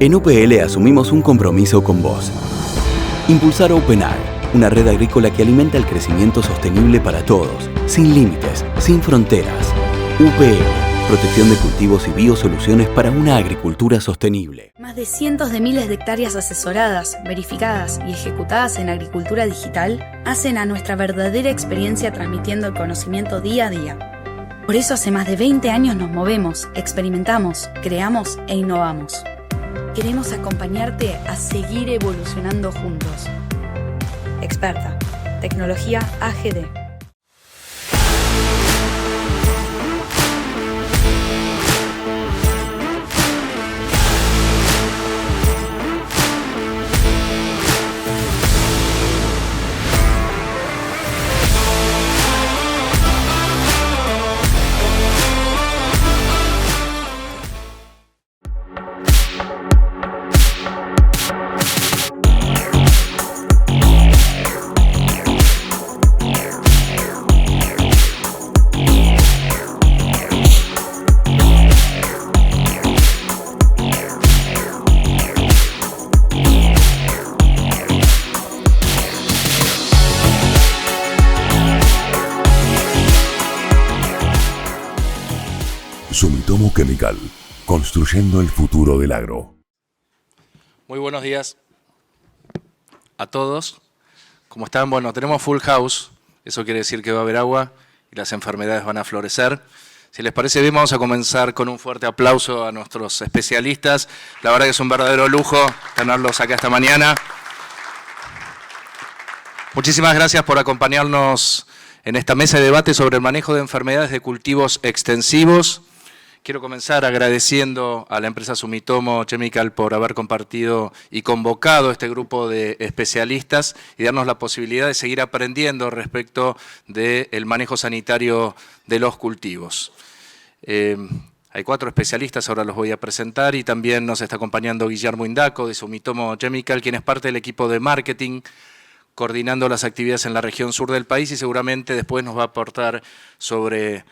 En UPL asumimos un compromiso con vos. Impulsar OpenAg, una red agrícola que alimenta el crecimiento sostenible para todos, sin límites, sin fronteras. UPL, protección de cultivos y biosoluciones para una agricultura sostenible. Más de cientos de miles de hectáreas asesoradas, verificadas y ejecutadas en agricultura digital hacen a nuestra verdadera experiencia transmitiendo el conocimiento día a día. Por eso hace más de 20 años nos movemos, experimentamos, creamos e innovamos. Queremos acompañarte a seguir evolucionando juntos. Experta, Tecnología AGD. Sumitomo Chemical, construyendo el futuro del agro. Muy buenos días a todos. ¿Cómo están? Bueno, tenemos full house. Eso quiere decir que va a haber agua y las enfermedades van a florecer. Si les parece bien, vamos a comenzar con un fuerte aplauso a nuestros especialistas. La verdad que es un verdadero lujo tenerlos acá esta mañana. Muchísimas gracias por acompañarnos en esta mesa de debate sobre el manejo de enfermedades de cultivos extensivos. Quiero comenzar agradeciendo a la empresa Sumitomo Chemical por haber compartido y convocado este grupo de especialistas y darnos la posibilidad de seguir aprendiendo respecto del manejo sanitario de los cultivos. Hay 4 especialistas, ahora los voy a presentar, y también nos está acompañando Guillermo Indaco de Sumitomo Chemical, quien es parte del equipo de marketing, coordinando las actividades en la región sur del país, y seguramente después nos va a aportar sobre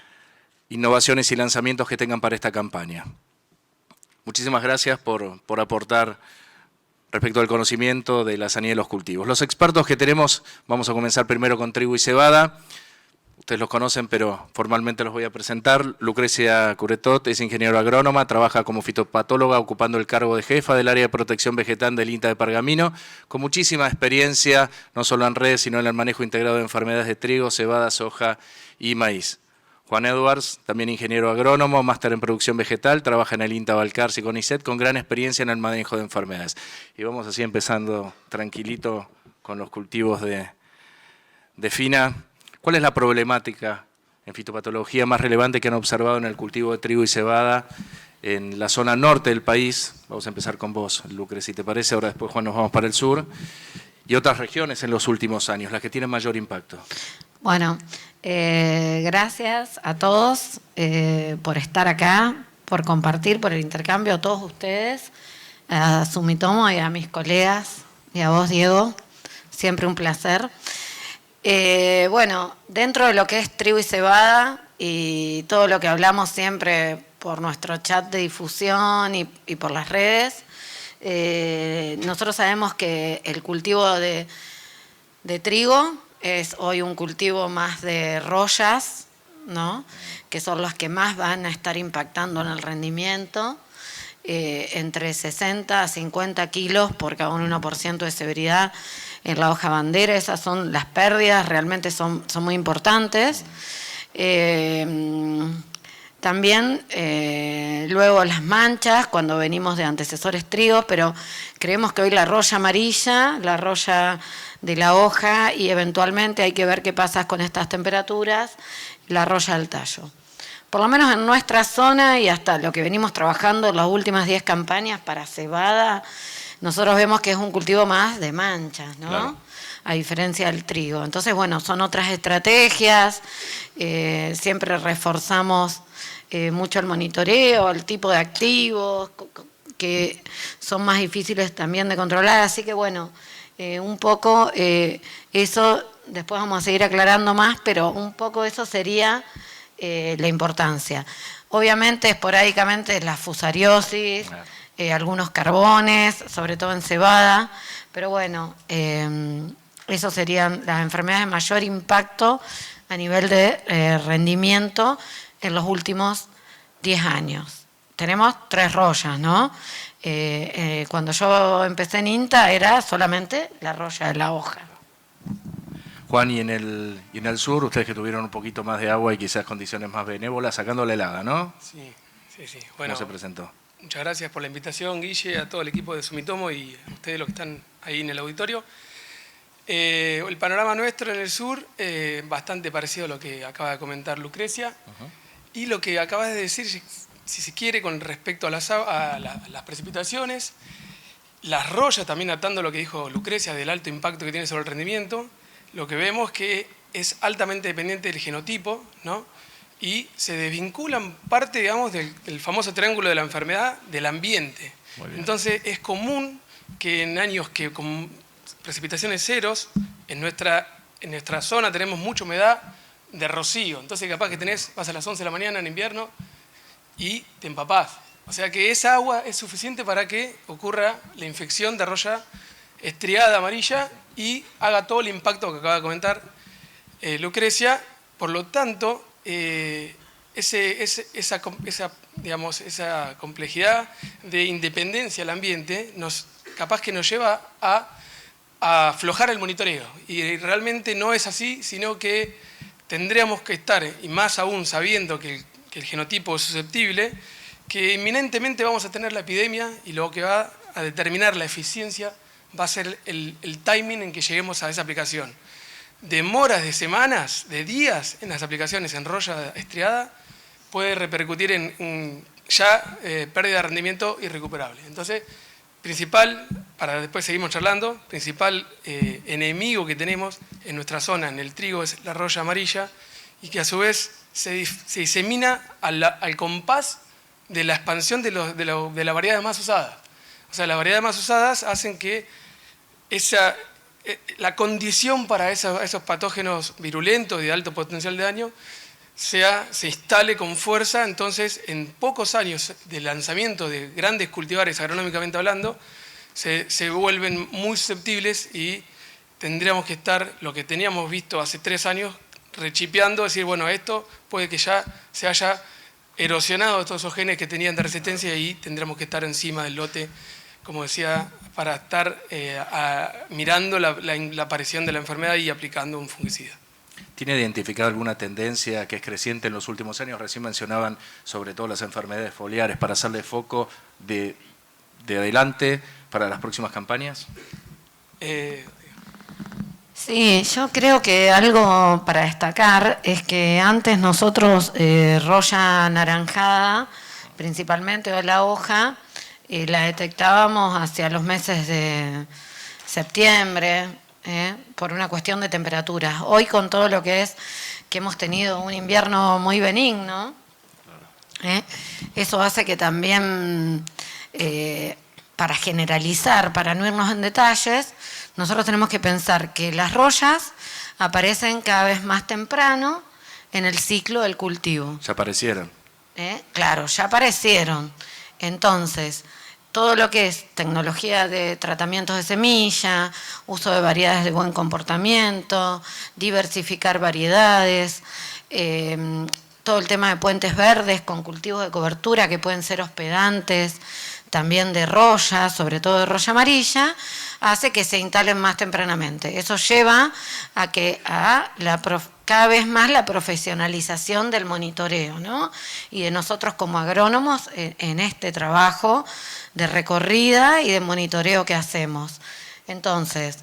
innovaciones y lanzamientos que tengan para esta campaña. Muchísimas gracias por aportar respecto al conocimiento de la sanidad de los cultivos. Los expertos que tenemos, vamos a comenzar primero con trigo y cebada. Ustedes los conocen, pero formalmente los voy a presentar. Lucrecia Curetot es ingeniero agrónoma, trabaja como fitopatóloga, ocupando el cargo de jefa del área de protección vegetal del INTA de Pergamino, con muchísima experiencia, no solo en redes, sino en el manejo integrado de enfermedades de trigo, cebada, soja y maíz. Juan Edwards, también ingeniero agrónomo, máster en producción vegetal, trabaja en el INTA Balcarce y CONICET, con gran experiencia en el manejo de enfermedades. Y vamos así empezando tranquilito con los cultivos de fina. ¿Cuál es la problemática en fitopatología más relevante que han observado en el cultivo de trigo y cebada en la zona norte del país? Vamos a empezar con vos, Lucre, si te parece. Ahora después, Juan, nos vamos para el sur. Y otras regiones en los últimos años, las que tienen mayor impacto. Bueno, gracias a todos por estar acá, por compartir, por el intercambio, a todos ustedes, a Sumitomo y a mis colegas, y a vos, Diego, siempre un placer. Bueno, dentro de lo que es trigo y cebada y todo lo que hablamos siempre por nuestro chat de difusión y por las redes, nosotros sabemos que el cultivo de trigo es hoy un cultivo más de rollas, ¿no? Que son los que más van a estar impactando en el rendimiento, entre 60 a 50 kilos por cada 1% de severidad en la hoja bandera. Esas son las pérdidas, realmente son muy importantes. También luego las manchas, cuando venimos de antecesores trigos, pero creemos que hoy la roya amarilla, la roya de la hoja, y eventualmente hay que ver qué pasa con estas temperaturas, la roya del tallo. Por lo menos en nuestra zona y hasta lo que venimos trabajando en las últimas 10 campañas para cebada, nosotros vemos que es un cultivo más de manchas, ¿no? Claro. A diferencia del trigo. Entonces, bueno, son otras estrategias, siempre reforzamos mucho el monitoreo, el tipo de activos, que son más difíciles también de controlar, así que bueno, un poco eso, después vamos a seguir aclarando más, pero un poco eso sería la importancia. Obviamente, esporádicamente, la fusariosis, algunos carbones, sobre todo en cebada, pero bueno, eso serían las enfermedades de mayor impacto a nivel de rendimiento en los últimos 10 años. Tenemos 3 rollas, ¿no? Cuando yo empecé en INTA era solamente la roya de la hoja. Juan, y en el sur, ustedes que tuvieron un poquito más de agua y quizás condiciones más benévolas, sacando la helada, ¿no? Sí. Bueno, ¿cómo se presentó? Muchas gracias por la invitación, Guille, a todo el equipo de Sumitomo y a ustedes los que están ahí en el auditorio. El panorama nuestro en el sur, bastante parecido a lo que acaba de comentar Lucrecia, y lo que acabas de decir, si se quiere, con respecto a las precipitaciones, las rollas, también atando lo que dijo Lucrecia del alto impacto que tiene sobre el rendimiento, lo que vemos que es altamente dependiente del genotipo, ¿no? Y se desvinculan parte, digamos, del famoso triángulo de la enfermedad del ambiente. Entonces es común que en años que con precipitaciones ceros, en nuestra zona tenemos mucha humedad de rocío. Entonces capaz que vas a las 11 de la mañana en invierno y te empapás. O sea que esa agua es suficiente para que ocurra la infección de roya estriada amarilla y haga todo el impacto que acaba de comentar Lucrecia. Por lo tanto, esa complejidad de independencia al ambiente capaz que nos lleva a aflojar el monitoreo. Y realmente no es así, sino que tendríamos que estar, y más aún sabiendo que el genotipo es susceptible, que inminentemente vamos a tener la epidemia y lo que va a determinar la eficiencia va a ser el timing en que lleguemos a esa aplicación. Demoras de semanas, de días en las aplicaciones en roya estriada puede repercutir en pérdida de rendimiento irrecuperable. Entonces, para después seguimos charlando, principal enemigo que tenemos en nuestra zona, en el trigo, es la roya amarilla, y que a su vez se disemina al compás de la expansión de las variedades más usadas. O sea, las variedades más usadas hacen que la condición para esos patógenos virulentos y de alto potencial de daño se instale con fuerza. Entonces, en pocos años de lanzamiento de grandes cultivares agronómicamente hablando, se vuelven muy susceptibles y tendríamos que estar, lo que teníamos visto hace 3 años, rechipeando, decir, bueno, esto puede que ya se haya erosionado todos esos genes que tenían de resistencia y tendríamos que estar encima del lote, como decía, para estar mirando la aparición de la enfermedad y aplicando un fungicida. ¿Tiene identificado alguna tendencia que es creciente en los últimos años? Recién mencionaban sobre todo las enfermedades foliares, para hacerle foco de adelante para las próximas campañas. Sí, yo creo que algo para destacar es que antes nosotros roya anaranjada, principalmente, o la hoja, la detectábamos hacia los meses de septiembre, por una cuestión de temperaturas. Hoy, con todo lo que hemos tenido un invierno muy benigno, eso hace que también, para generalizar, para no irnos en detalles, nosotros tenemos que pensar que las rollas aparecen cada vez más temprano en el ciclo del cultivo. ¿Ya aparecieron? Claro, ya aparecieron. Entonces, todo lo que es tecnología de tratamientos de semilla, uso de variedades de buen comportamiento, diversificar variedades, todo el tema de puentes verdes con cultivos de cobertura que pueden ser hospedantes, también de roya, sobre todo de roya amarilla, hace que se instalen más tempranamente. Eso lleva a que cada vez más la profesionalización del monitoreo, ¿no? Y de nosotros como agrónomos en este trabajo de recorrida y de monitoreo que hacemos. Entonces,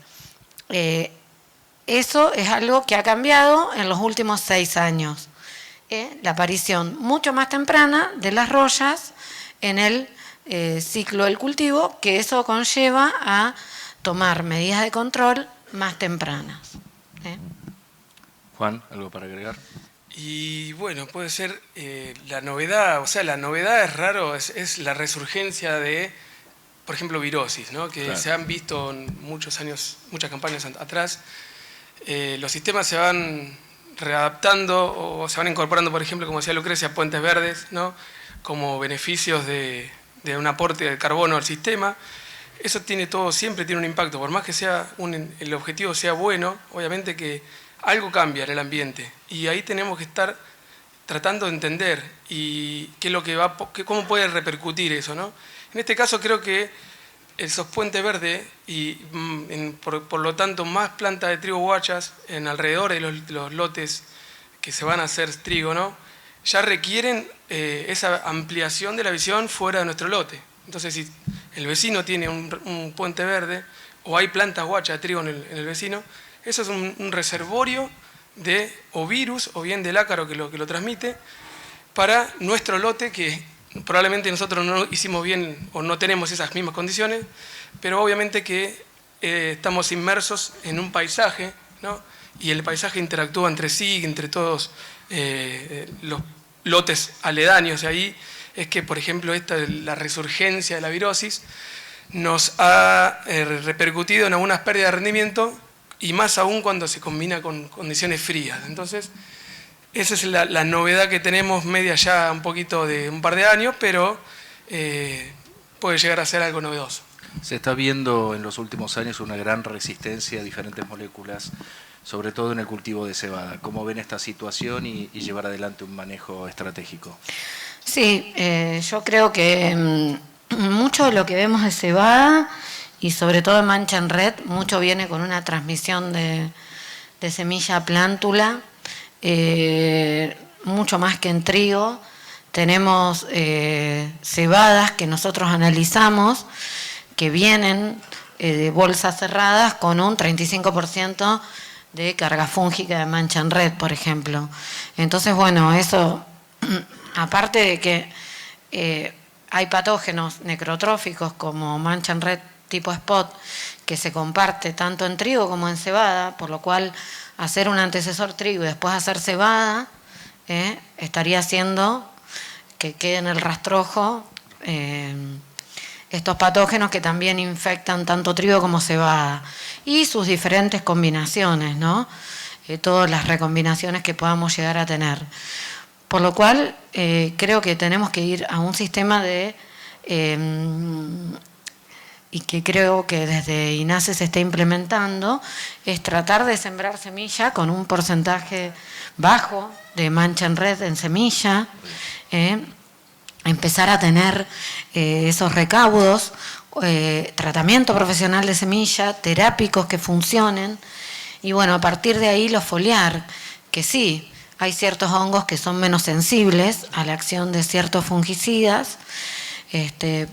eso es algo que ha cambiado en los últimos 6 años. La aparición mucho más temprana de las rollas en el ciclo del cultivo, que eso conlleva a tomar medidas de control más tempranas. Juan, ¿algo para agregar? Y bueno, puede ser la novedad, o sea, la novedad es raro, es la resurgencia de, por ejemplo, virosis, ¿no? Que claro, se han visto en muchos años, muchas campañas atrás. Los sistemas se van readaptando o se van incorporando, por ejemplo, como decía Lucrecia, puentes verdes, ¿no? Como beneficios de de un aporte de carbono al sistema. Eso siempre tiene un impacto, por más que el objetivo sea bueno, obviamente que algo cambia en el ambiente y ahí tenemos que estar tratando de entender y cómo puede repercutir eso, ¿no? En este caso creo que el sospuente verde y por lo tanto más plantas de trigo guachas en alrededor de los lotes que se van a hacer trigo, ¿no? Ya requieren esa ampliación de la visión fuera de nuestro lote. Entonces, si el vecino tiene un puente verde o hay plantas guachas de trigo en el vecino, eso es un reservorio de o virus o bien del ácaro que lo transmite para nuestro lote, que probablemente nosotros no hicimos bien o no tenemos esas mismas condiciones, pero obviamente que estamos inmersos en un paisaje, ¿no? Y el paisaje interactúa entre sí, entre todos los lotes aledaños. Ahí es que, por ejemplo, la resurgencia de la virosis nos ha repercutido en algunas pérdidas de rendimiento y más aún cuando se combina con condiciones frías. Entonces, esa es la novedad que tenemos, media ya un poquito de un par de años, pero puede llegar a ser algo novedoso. Se está viendo en los últimos años una gran resistencia a diferentes moléculas, sobre todo en el cultivo de cebada. ¿Cómo ven esta situación y llevar adelante un manejo estratégico? Sí, yo creo que mucho de lo que vemos de cebada y sobre todo de mancha en red, mucho viene con una transmisión de semilla a plántula, mucho más que en trigo. Tenemos cebadas que nosotros analizamos que vienen de bolsas cerradas con un 35% de carga fúngica de mancha en red, por ejemplo. Entonces, bueno, eso, aparte de que hay patógenos necrotróficos como mancha en red tipo spot, que se comparte tanto en trigo como en cebada, por lo cual hacer un antecesor trigo y después hacer cebada estaría haciendo que quede en el rastrojo estos patógenos que también infectan tanto trigo como cebada y sus diferentes combinaciones, ¿no? Todas las recombinaciones que podamos llegar a tener. Por lo cual creo que tenemos que ir a un sistema y que creo que desde INASE se está implementando, es tratar de sembrar semilla con un porcentaje bajo de mancha en red en semilla, empezar a tener esos recaudos, tratamiento profesional de semilla, terápicos que funcionen, y bueno, a partir de ahí los foliar, que sí, hay ciertos hongos que son menos sensibles a la acción de ciertos fungicidas,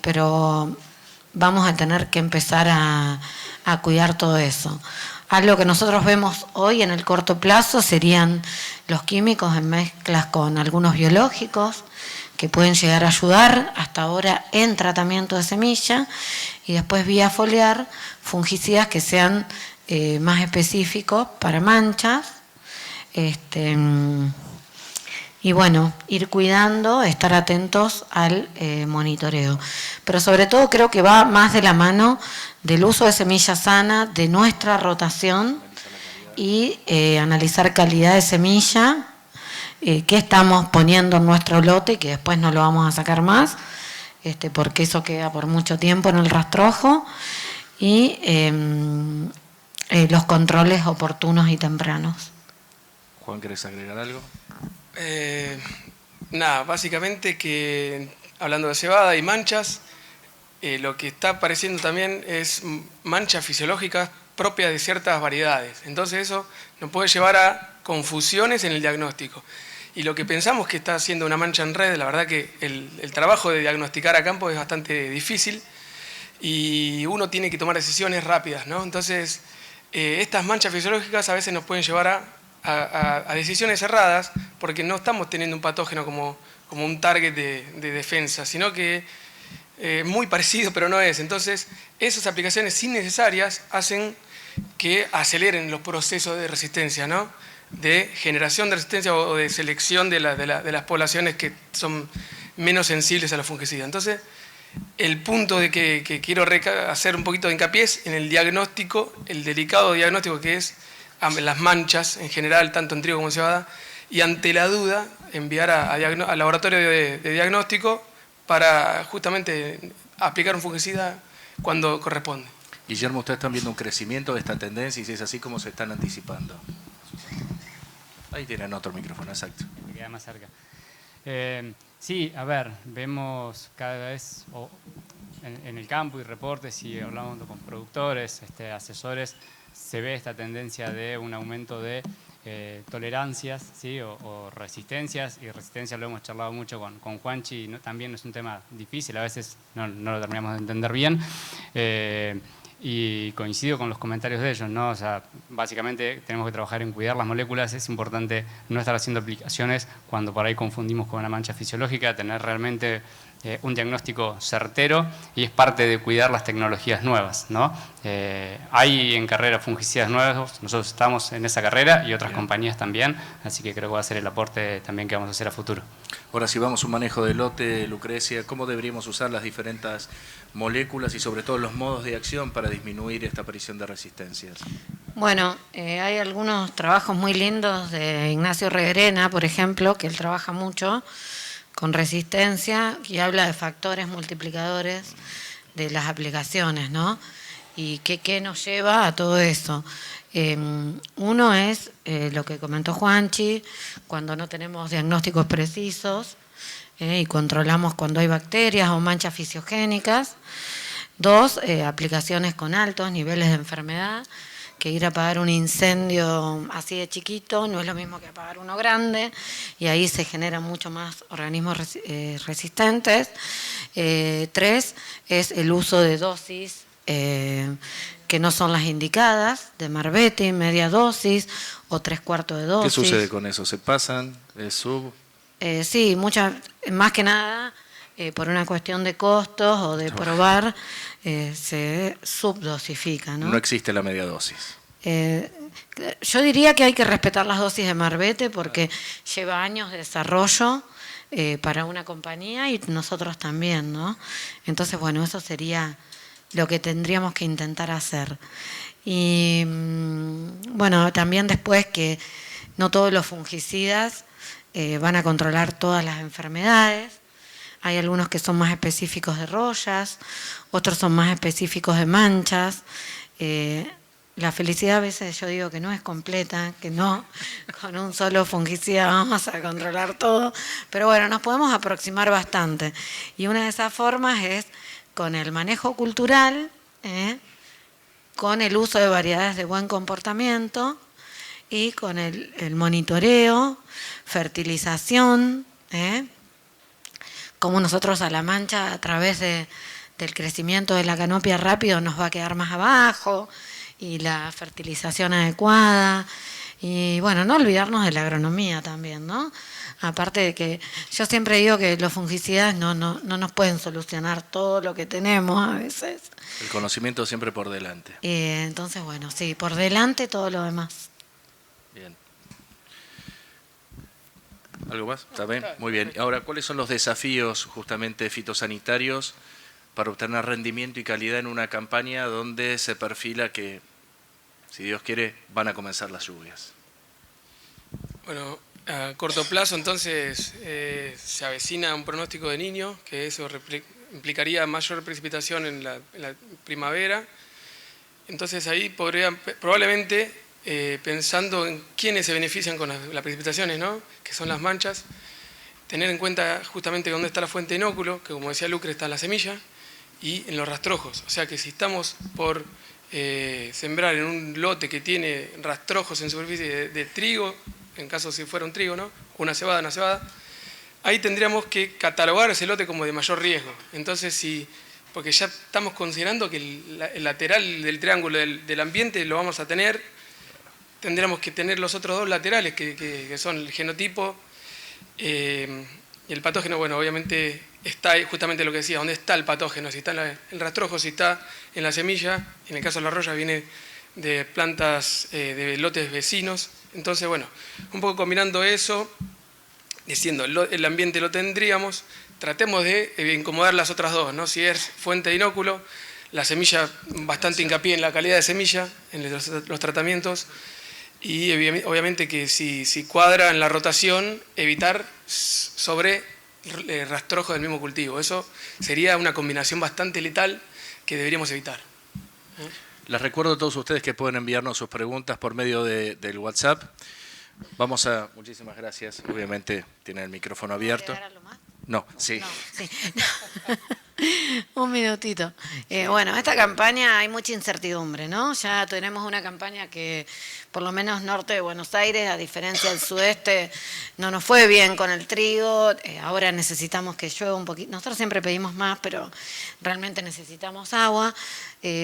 pero vamos a tener que empezar a cuidar todo eso. Algo que nosotros vemos hoy en el corto plazo serían los químicos en mezclas con algunos biológicos que pueden llegar a ayudar hasta ahora en tratamiento de semilla, y después vía foliar fungicidas que sean más específicos para manchas. Y bueno, ir cuidando, estar atentos al monitoreo. Pero sobre todo creo que va más de la mano del uso de semilla sana, de nuestra rotación y analizar calidad de semilla, qué estamos poniendo en nuestro lote, que después no lo vamos a sacar más, porque eso queda por mucho tiempo en el rastrojo, y los controles oportunos y tempranos. Juan, ¿querés agregar algo? Nada, básicamente que hablando de cebada y manchas, lo que está apareciendo también es manchas fisiológicas propias de ciertas variedades. Entonces eso nos puede llevar a confusiones en el diagnóstico. Y lo que pensamos que está haciendo una mancha en red, la verdad que el trabajo de diagnosticar a campo es bastante difícil y uno tiene que tomar decisiones rápidas, ¿no? Entonces estas manchas fisiológicas a veces nos pueden llevar a decisiones erradas, porque no estamos teniendo un patógeno como un target de defensa, sino que muy parecido, pero no es. Entonces, esas aplicaciones innecesarias hacen que aceleren los procesos de resistencia, ¿no? De generación de resistencia o de selección de las poblaciones que son menos sensibles a la fungicida. Entonces, el punto de que quiero hacer un poquito de hincapié es en el diagnóstico, el delicado diagnóstico que es las manchas en general, tanto en trigo como en cebada, y ante la duda enviar al laboratorio de diagnóstico para justamente aplicar un fungicida cuando corresponde. Guillermo, ¿ustedes están viendo un crecimiento de esta tendencia y si es así, cómo se están anticipando? Ahí tienen otro micrófono, exacto. Me queda más cerca. Sí, a ver, vemos cada vez en el campo y reportes y hablando con productores, asesores, se ve esta tendencia de un aumento de tolerancias, ¿sí? o resistencias, y resistencia lo hemos charlado mucho con Juanchi, también es un tema difícil, a veces no lo terminamos de entender bien. Y coincido con los comentarios de ellos, ¿no? O sea, básicamente tenemos que trabajar en cuidar las moléculas, es importante no estar haciendo aplicaciones cuando por ahí confundimos con una mancha fisiológica, tener realmente un diagnóstico certero, y es parte de cuidar las tecnologías nuevas, ¿no? Hay en carrera fungicidas nuevos, nosotros estamos en esa carrera y otras compañías también, así que creo que va a ser el aporte también que vamos a hacer a futuro. Ahora, si vamos a un manejo de lote, Lucrecia, ¿cómo deberíamos usar las diferentes moléculas y sobre todo los modos de acción para disminuir esta aparición de resistencias? Bueno, hay algunos trabajos muy lindos de Ignacio Reguerena, por ejemplo, que él trabaja mucho con resistencia y habla de factores multiplicadores de las aplicaciones, ¿no? Y qué nos lleva a todo eso. Uno es lo que comentó Juanchi, cuando no tenemos diagnósticos precisos y controlamos cuando hay bacterias o manchas fisiogénicas. Dos, aplicaciones con altos niveles de enfermedad, que ir a apagar un incendio así de chiquito no es lo mismo que apagar uno grande, y ahí se generan mucho más organismos resistentes. Tres, es el uso de dosis que no son las indicadas, de Marbetti, media dosis o 3/4 de dosis. ¿Qué sucede con eso? ¿Se pasan? ¿Es sub? Sí, más que nada por una cuestión de costos o de probar, se subdosifica, ¿no? No existe la media dosis. Yo diría que hay que respetar las dosis de Marbete porque lleva años de desarrollo para una compañía y nosotros también, ¿no? Entonces, bueno, eso sería lo que tendríamos que intentar hacer. Y bueno, también después que no todos los fungicidas van a controlar todas las enfermedades. Hay algunos que son más específicos de rollas, otros son más específicos de manchas. La felicidad a veces yo digo que no es completa, que no con un solo fungicida vamos a controlar todo, pero bueno, nos podemos aproximar bastante. Y una de esas formas es con el manejo cultural, con el uso de variedades de buen comportamiento y con el monitoreo, fertilización, como nosotros a la mancha a través del crecimiento de la canopia rápido nos va a quedar más abajo, y la fertilización adecuada, y bueno, no olvidarnos de la agronomía también, ¿no? Aparte de que yo siempre digo que los fungicidas no nos pueden solucionar todo lo que tenemos a veces. El conocimiento siempre por delante. Entonces, bueno, sí, por delante todo lo demás. Bien. ¿Algo más? ¿Está bien? Muy bien. Ahora, ¿cuáles son los desafíos justamente fitosanitarios para obtener rendimiento y calidad en una campaña donde se perfila que, si Dios quiere, van a comenzar las lluvias? Bueno, a corto plazo entonces se avecina un pronóstico de Niño, que eso implicaría mayor precipitación en la primavera. Entonces ahí probablemente, pensando en quiénes se benefician con las precipitaciones, ¿no? Que son las manchas, tener en cuenta justamente dónde está la fuente de inóculo, que como decía Lucre está en la semilla, y en los rastrojos. O sea que si estamos por sembrar en un lote que tiene rastrojos en superficie de trigo, en caso si fuera un trigo, ¿no? Una cebada, ahí tendríamos que catalogar ese lote como de mayor riesgo. Entonces, porque ya estamos considerando que el lateral del triángulo del ambiente lo vamos a tener, tendríamos que tener los otros dos laterales, que son el genotipo y el patógeno. Bueno, obviamente está ahí justamente lo que decía, ¿dónde está el patógeno? Si está en el rastrojo, si está en la semilla, en el caso de la roya viene de plantas de lotes vecinos. Entonces, bueno, un poco combinando eso, diciendo el ambiente lo tendríamos, tratemos de incomodar las otras dos, ¿no? Si es fuente de inóculo, la semilla, bastante hincapié en la calidad de semilla, en los tratamientos, y obviamente que si cuadra en la rotación, evitar rastrojo del mismo cultivo. Eso sería una combinación bastante letal que deberíamos evitar. Les recuerdo a todos ustedes que pueden enviarnos sus preguntas por medio del WhatsApp. Muchísimas gracias. Obviamente tienen el micrófono abierto. No, sí. No, sí. Un minutito. Bueno, esta campaña hay mucha incertidumbre, ¿no? Ya tenemos una campaña que, por lo menos norte de Buenos Aires, a diferencia del sudeste, no nos fue bien con el trigo. Ahora necesitamos que llueva un poquito. Nosotros siempre pedimos más, pero realmente necesitamos agua.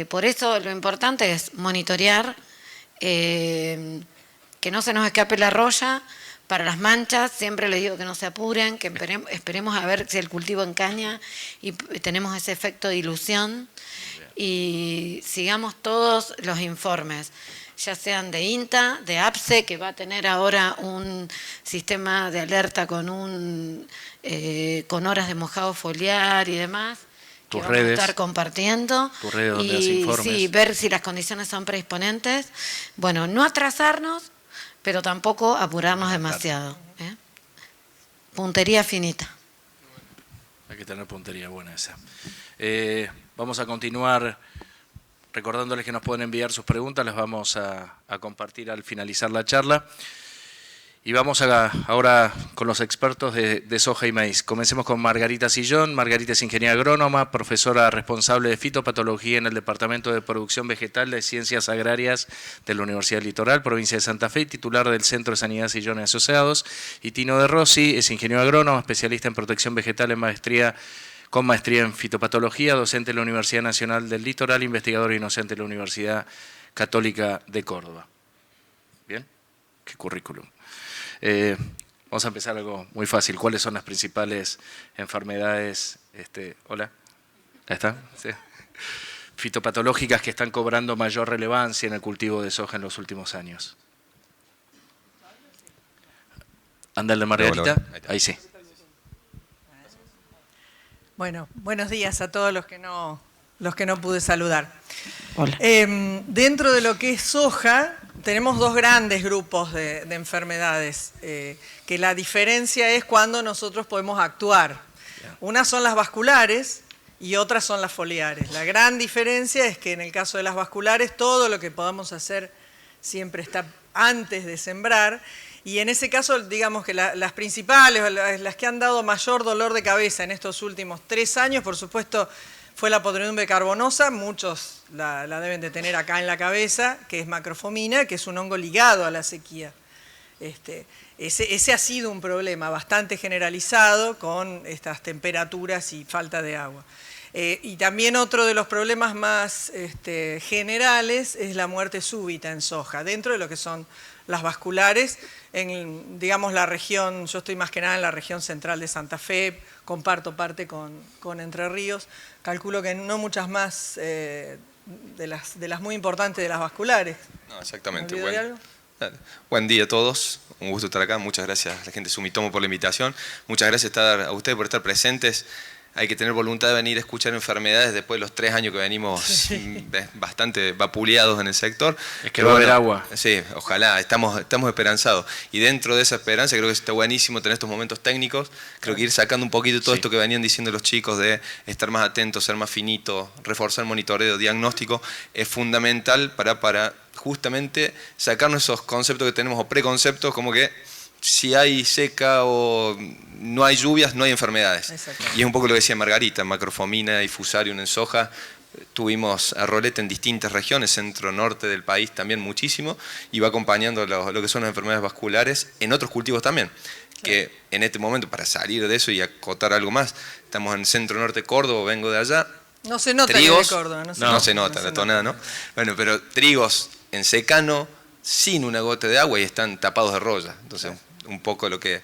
Por eso lo importante es monitorear, que no se nos escape la roya. Para las manchas, siempre les digo que no se apuren, que esperemos a ver si el cultivo encaña y tenemos ese efecto de ilusión y sigamos todos los informes, ya sean de INTA, de APSE, que va a tener ahora un sistema de alerta con horas de mojado foliar y demás, que vamos a estar compartiendo. Tus redes donde das informes. Sí, ver si las condiciones son predisponentes. Bueno, no atrasarnos, pero tampoco apurarnos demasiado. Puntería finita. Hay que tener puntería buena esa. Vamos a continuar recordándoles que nos pueden enviar sus preguntas, las vamos a compartir al finalizar la charla. Y vamos ahora con los expertos de soja y maíz. Comencemos con Margarita Sillón. Margarita es ingeniera agrónoma, profesora responsable de fitopatología en el Departamento de Producción Vegetal de Ciencias Agrarias de la Universidad Litoral, provincia de Santa Fe, y titular del Centro de Sanidad Sillón y Asociados. Y Tino de Rossi es ingeniero agrónomo, especialista en protección vegetal con maestría en fitopatología, docente de la Universidad Nacional del Litoral, investigador y docente de la Universidad Católica de Córdoba. ¿Bien? ¿Qué currículum? Vamos a empezar algo muy fácil. ¿Cuáles son las principales enfermedades? Hola, ¿ahí está? Sí. Fitopatológicas que están cobrando mayor relevancia en el cultivo de soja en los últimos años. ¿Anda el de Margarita? Ahí sí. Bueno, buenos días a todos los que no pude saludar. Hola. Dentro de lo que es soja, tenemos dos grandes grupos de enfermedades, que la diferencia es cuando nosotros podemos actuar. Unas son las vasculares y otras son las foliares. La gran diferencia es que en el caso de las vasculares, todo lo que podamos hacer siempre está antes de sembrar. Y en ese caso, digamos que las principales, las que han dado mayor dolor de cabeza en estos últimos 3 años, por supuesto, fue la podredumbre carbonosa, muchos la deben de tener acá en la cabeza, que es macrofomina, que es un hongo ligado a la sequía. Ese ha sido un problema bastante generalizado con estas temperaturas y falta de agua. Y también otro de los problemas más generales es la muerte súbita en soja, dentro de lo que son las vasculares, en, digamos, la región, yo estoy más que nada en la región central de Santa Fe, comparto parte con Entre Ríos, calculo que no muchas más de las muy importantes de las vasculares. No, exactamente. ¿Me olvido de algo? Buen día a todos, un gusto estar acá, muchas gracias a la gente de Sumitomo por la invitación, muchas gracias a ustedes por estar presentes. Hay que tener voluntad de venir a escuchar enfermedades después de los 3 años que venimos bastante vapuleados en el sector. Es que va a haber agua. Sí, ojalá, estamos esperanzados. Y dentro de esa esperanza creo que está buenísimo tener estos momentos técnicos. Creo que ir sacando un poquito todo esto que venían diciendo los chicos de estar más atentos, ser más finitos, reforzar el monitoreo, diagnóstico, es fundamental para justamente sacarnos esos conceptos que tenemos o preconceptos como que si hay seca o no hay lluvias, no hay enfermedades. Y es un poco lo que decía Margarita, macrofomina y fusarium en soja. Tuvimos a rolete en distintas regiones, centro-norte del país también muchísimo, y va acompañando lo que son las enfermedades vasculares en otros cultivos también. Que en este momento, para salir de eso y acotar algo más, estamos en centro-norte Córdoba, vengo de allá. No se nota trigos, de Córdoba. No se nota la tonada, ¿no? Bueno, pero trigos en secano, sin una gota de agua y están tapados de roya. Entonces, un poco lo que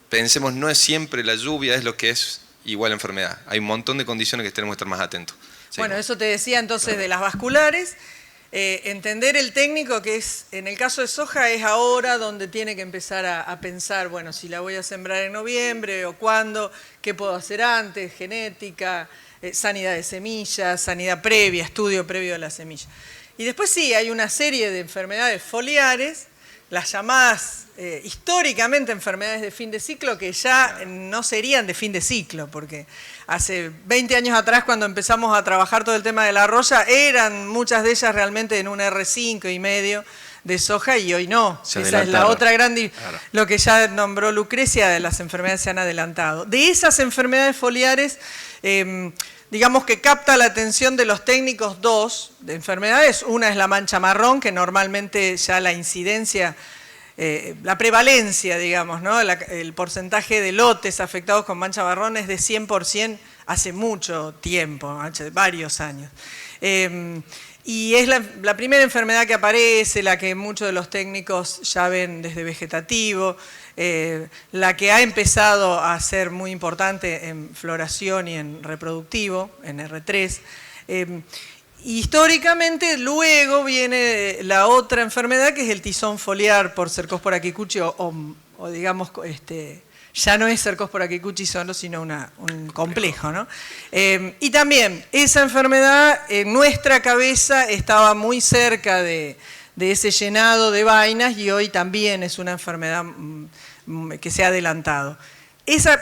pensemos, no es siempre la lluvia, es lo que es igual a enfermedad. Hay un montón de condiciones que tenemos que estar más atentos. Sí. Bueno, eso te decía entonces de las vasculares. Entender el técnico que es, en el caso de soja, es ahora donde tiene que empezar a pensar, bueno, si la voy a sembrar en noviembre o cuándo, qué puedo hacer antes, genética, sanidad de semillas, sanidad previa, estudio previo a la semilla. Y después sí, hay una serie de enfermedades foliares las llamadas históricamente enfermedades de fin de ciclo, que ya no serían de fin de ciclo, porque hace 20 años atrás, cuando empezamos a trabajar todo el tema de la roya, eran muchas de ellas realmente en un R5 y medio de soja, y hoy no. Esa es la otra gran... Claro. Lo que ya nombró Lucrecia, de las enfermedades se han adelantado. De esas enfermedades foliares, digamos que capta la atención de los técnicos dos de enfermedades. Una es la mancha marrón, que normalmente ya la incidencia, la prevalencia, digamos, ¿no? El porcentaje de lotes afectados con mancha marrón es de 100% hace mucho tiempo, hace varios años. Y es la primera enfermedad que aparece, la que muchos de los técnicos ya ven desde vegetativo, la que ha empezado a ser muy importante en floración y en reproductivo, en R3. Históricamente luego viene la otra enfermedad, que es el tizón foliar por Cercospora kikuchi, o digamos, ya no es Cercospora kikuchi solo, sino un complejo, ¿no? Y también esa enfermedad en nuestra cabeza estaba muy cerca de ese llenado de vainas, y hoy también es una enfermedad que se ha adelantado.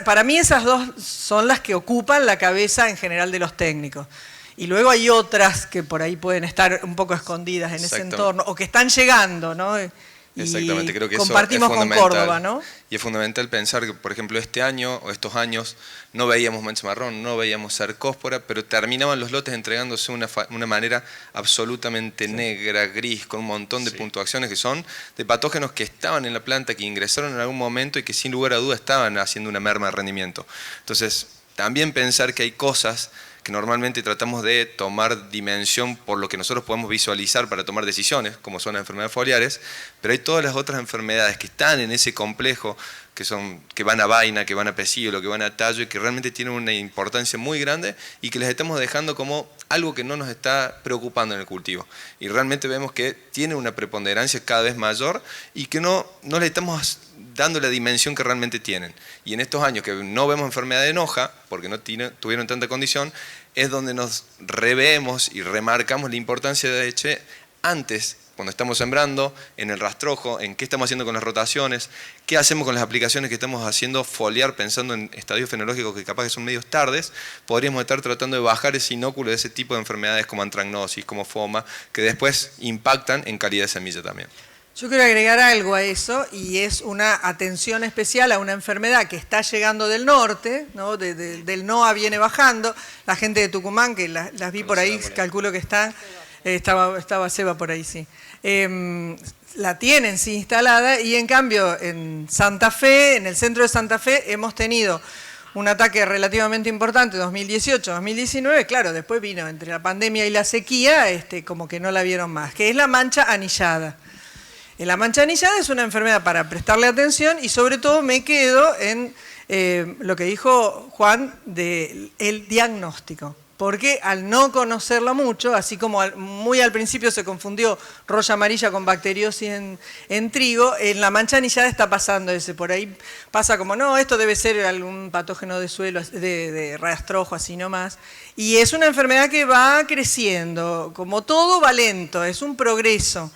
Para mí esas dos son las que ocupan la cabeza en general de los técnicos. Y luego hay otras que por ahí pueden estar un poco escondidas en ese entorno, o que están llegando, ¿no? Exactamente, creo que compartimos eso es con Córdoba, ¿no? Y es fundamental pensar que, por ejemplo, este año o estos años no veíamos mancha marrón, no veíamos cercóspora, pero terminaban los lotes entregándose de una manera absolutamente negra, gris, con un montón de puntuaciones que son de patógenos que estaban en la planta, que ingresaron en algún momento y que sin lugar a duda estaban haciendo una merma de rendimiento. Entonces, también pensar que hay cosas que normalmente tratamos de tomar dimensión por lo que nosotros podemos visualizar para tomar decisiones, como son las enfermedades foliares, pero hay todas las otras enfermedades que están en ese complejo, que van a vaina, que van a pecíolo, que van a tallo, y que realmente tienen una importancia muy grande y que les estamos dejando como algo que no nos está preocupando en el cultivo. Y realmente vemos que tiene una preponderancia cada vez mayor y que no le estamos dando la dimensión que realmente tienen. Y en estos años que no vemos enfermedad en hoja, porque no tuvieron tanta condición, es donde nos revemos y remarcamos la importancia de antes, cuando estamos sembrando, en el rastrojo, en qué estamos haciendo con las rotaciones, qué hacemos con las aplicaciones que estamos haciendo foliar, pensando en estadios fenológicos que capaz que son medios tardes, podríamos estar tratando de bajar ese inóculo de ese tipo de enfermedades como antragnosis, como foma, que después impactan en calidad de semilla también. Yo quiero agregar algo a eso, y es una atención especial a una enfermedad que está llegando del norte, ¿no? Del NOA viene bajando. La gente de Tucumán, que las vi por ahí, calculo que están, estaba Seba por ahí, sí. La tienen sí instalada, y en cambio en Santa Fe, en el centro de Santa Fe, hemos tenido un ataque relativamente importante, 2018, 2019, claro, después vino entre la pandemia y la sequía, como que no la vieron más, que es la mancha anillada. La mancha anillada es una enfermedad para prestarle atención, y sobre todo me quedo en lo que dijo Juan del diagnóstico. Porque al no conocerla mucho, así como muy al principio se confundió roya amarilla con bacteriosis en trigo, en la mancha anillada está pasando ese. Por ahí pasa como, no, esto debe ser algún patógeno de suelo, de rastrojo, así nomás. Y es una enfermedad que va creciendo, como todo va lento, es un progreso.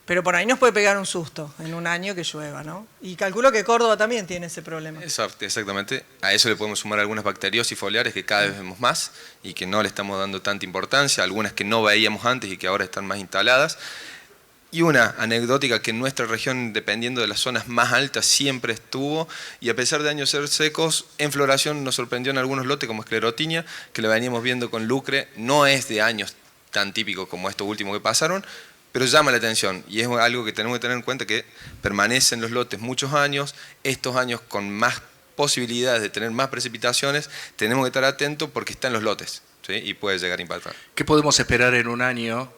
Pero por ahí nos puede pegar un susto en un año que llueva, ¿no? Y calculo que Córdoba también tiene ese problema. Exactamente. A eso le podemos sumar algunas bacteriosis foliares que cada vez vemos más y que no le estamos dando tanta importancia, algunas que no veíamos antes y que ahora están más instaladas. Y una anecdótica que en nuestra región, dependiendo de las zonas más altas, siempre estuvo, y a pesar de años ser secos, en floración nos sorprendió en algunos lotes como esclerotinia, que lo veníamos viendo con lucre, no es de años tan típico como estos últimos que pasaron, pero llama la atención, y es algo que tenemos que tener en cuenta, que permanecen los lotes muchos años, estos años con más posibilidades de tener más precipitaciones, tenemos que estar atentos porque están los lotes, ¿sí? Y puede llegar a impactar. ¿Qué podemos esperar en un año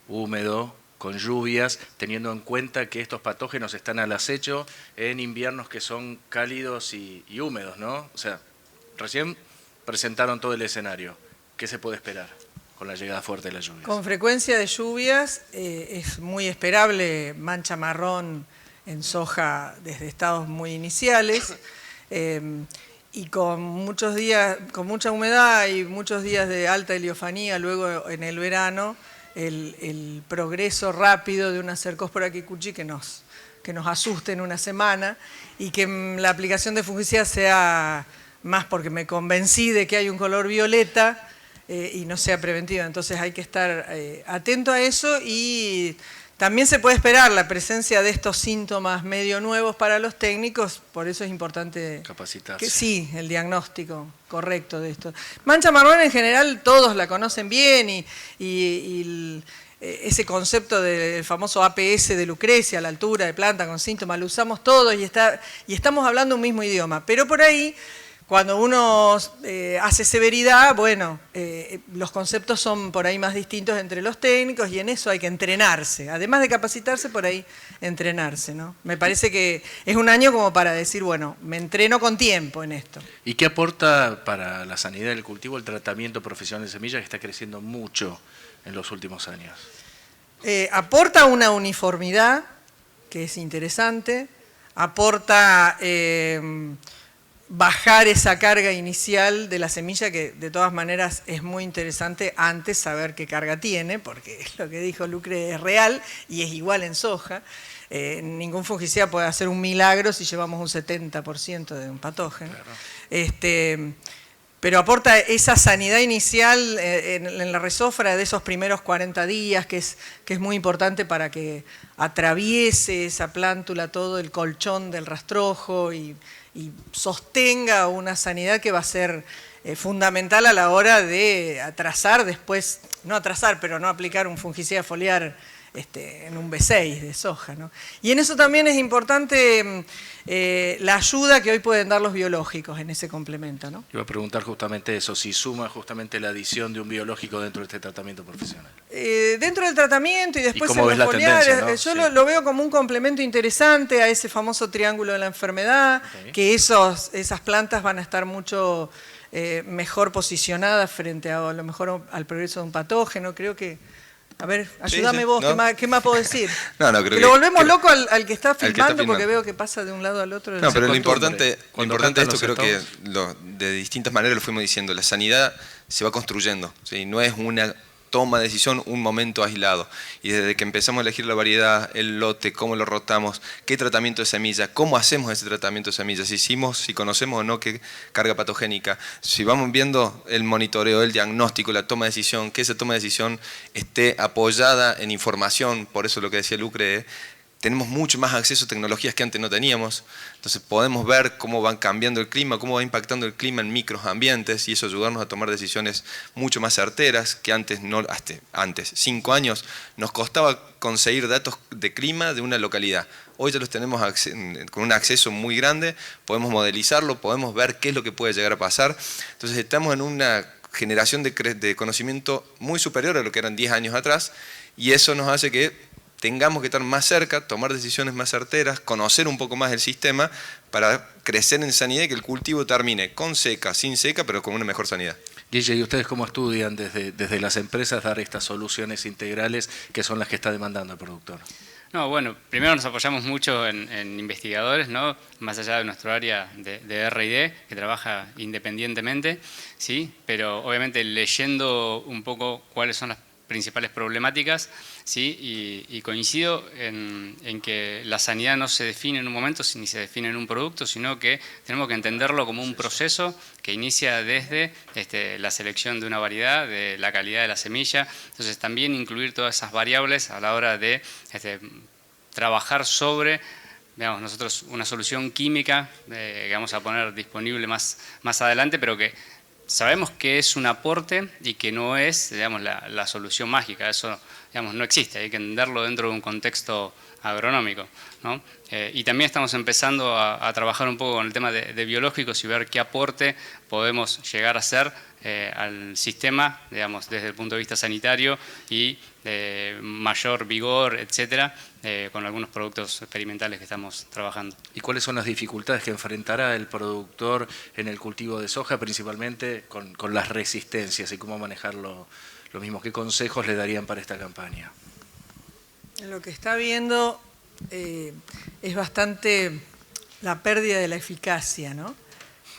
húmedo, con lluvias, teniendo en cuenta que estos patógenos están al acecho en inviernos que son cálidos y húmedos, ¿no? O sea, recién presentaron todo el escenario. ¿Qué se puede esperar con la llegada fuerte de las lluvias? Con frecuencia de lluvias es muy esperable mancha marrón en soja desde estados muy iniciales, y con muchos días, con mucha humedad y muchos días de alta heliofanía luego en el verano, el progreso rápido de una Cercospora kikuchi que nos que nos asuste en una semana y que la aplicación de fungicida sea más porque me convencí de que hay un color violeta y no sea preventiva. Entonces hay que estar atento a eso y también se puede esperar la presencia de estos síntomas medio nuevos para los técnicos, por eso es importante capacitarse. Sí, el diagnóstico correcto de esto. Mancha marrón en general todos la conocen bien y ese concepto del famoso APS de Lucrecia, la altura de planta con síntomas, lo usamos todos y estamos hablando un mismo idioma, pero por ahí cuando uno hace severidad, bueno, los conceptos son por ahí más distintos entre los técnicos y en eso hay que entrenarse. Además de capacitarse, por ahí entrenarse, ¿no? Me parece que es un año como para decir, bueno, me entreno con tiempo en esto. ¿Y qué aporta para la sanidad del cultivo el tratamiento profesional de semillas que está creciendo mucho en los últimos años? Aporta una uniformidad, que es interesante, aporta bajar esa carga inicial de la semilla, que de todas maneras es muy interesante antes saber qué carga tiene, porque lo que dijo Lucre es real y es igual en soja. Ningún fungicida puede hacer un milagro si llevamos un 70% de un patógeno. Claro. Pero aporta esa sanidad inicial en la resófora de esos primeros 40 días, que es muy importante para que atraviese esa plántula todo el colchón del rastrojo y sostenga una sanidad que va a ser fundamental a la hora de atrasar después, no atrasar, pero no aplicar un fungicida foliar en un B6 de soja, ¿no? Y en eso también es importante la ayuda que hoy pueden dar los biológicos en ese complemento, ¿no? Iba a preguntar justamente eso, si suma justamente la adición de un biológico dentro de este tratamiento profesional. Dentro del tratamiento y después en los foliares, ¿no? Yo lo veo como un complemento interesante a ese famoso triángulo de la enfermedad, que esas plantas van a estar mucho mejor posicionadas frente a lo mejor al progreso de un patógeno. Creo que... A ver, ayúdame vos, ¿no? ¿Qué más puedo decir? Creo que lo volvemos loco al que está filmando porque veo que pasa de un lado al otro. No, pero lo importante de esto creo que de distintas maneras lo fuimos diciendo. La sanidad se va construyendo, ¿sí? No es una toma de decisión, un momento aislado. Y desde que empezamos a elegir la variedad, el lote, cómo lo rotamos, qué tratamiento de semilla, cómo hacemos ese tratamiento de semillas, si conocemos o no qué carga patogénica, si vamos viendo el monitoreo, el diagnóstico, la toma de decisión, que esa toma de decisión esté apoyada en información, por eso lo que decía Lucre, tenemos mucho más acceso a tecnologías que antes no teníamos, entonces podemos ver cómo van cambiando el clima, cómo va impactando el clima en microambientes y eso ayudarnos a tomar decisiones mucho más certeras que antes, antes 5 años, nos costaba conseguir datos de clima de una localidad. Hoy ya los tenemos con un acceso muy grande, podemos modelizarlo, podemos ver qué es lo que puede llegar a pasar, entonces estamos en una generación de conocimiento muy superior a lo que eran 10 años atrás y eso nos hace que tengamos que estar más cerca, tomar decisiones más certeras, conocer un poco más el sistema para crecer en sanidad y que el cultivo termine con seca, sin seca, pero con una mejor sanidad. Guille, ¿y ustedes cómo estudian desde las empresas dar estas soluciones integrales que son las que está demandando el productor? No, bueno, primero nos apoyamos mucho en investigadores, ¿no? Más allá de nuestro área de R&D, que trabaja independientemente, ¿sí? Pero obviamente leyendo un poco cuáles son las principales problemáticas, ¿sí? Y coincido en que la sanidad no se define en un momento ni se define en un producto, sino que tenemos que entenderlo como un proceso que inicia desde la selección de una variedad, de la calidad de la semilla, entonces también incluir todas esas variables a la hora de trabajar sobre, digamos, nosotros una solución química que vamos a poner disponible más adelante, pero que sabemos que es un aporte y que no es, digamos, la solución mágica, eso, digamos, no existe, hay que entenderlo dentro de un contexto agronómico, ¿no? Y también estamos empezando a trabajar un poco con el tema de biológicos y ver qué aporte podemos llegar a hacer al sistema, digamos, desde el punto de vista sanitario y de mayor vigor, etcétera, con algunos productos experimentales que estamos trabajando. ¿Y cuáles son las dificultades que enfrentará el productor en el cultivo de soja, principalmente con las resistencias y cómo manejarlo lo mismo? ¿Qué consejos le darían para esta campaña? Lo que está viendo es bastante la pérdida de la eficacia, ¿no?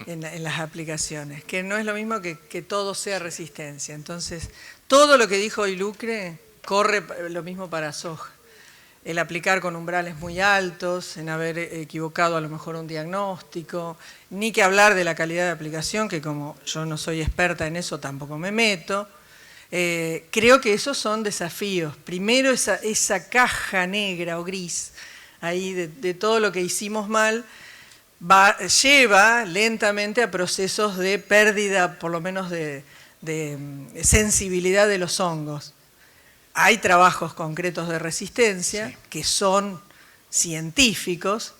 En las aplicaciones, que no es lo mismo que todo sea resistencia. Entonces, todo lo que dijo hoy Lucre corre lo mismo para soja. el aplicar con umbrales muy altos, en haber equivocado a lo mejor un diagnóstico, ni que hablar de la calidad de aplicación, que como yo no soy experta en eso tampoco me meto. Creo que esos son desafíos. Primero esa caja negra o gris ahí de todo lo que hicimos mal lleva lentamente a procesos de pérdida, por lo menos de sensibilidad de los hongos. Hay trabajos concretos de resistencia que son científicos,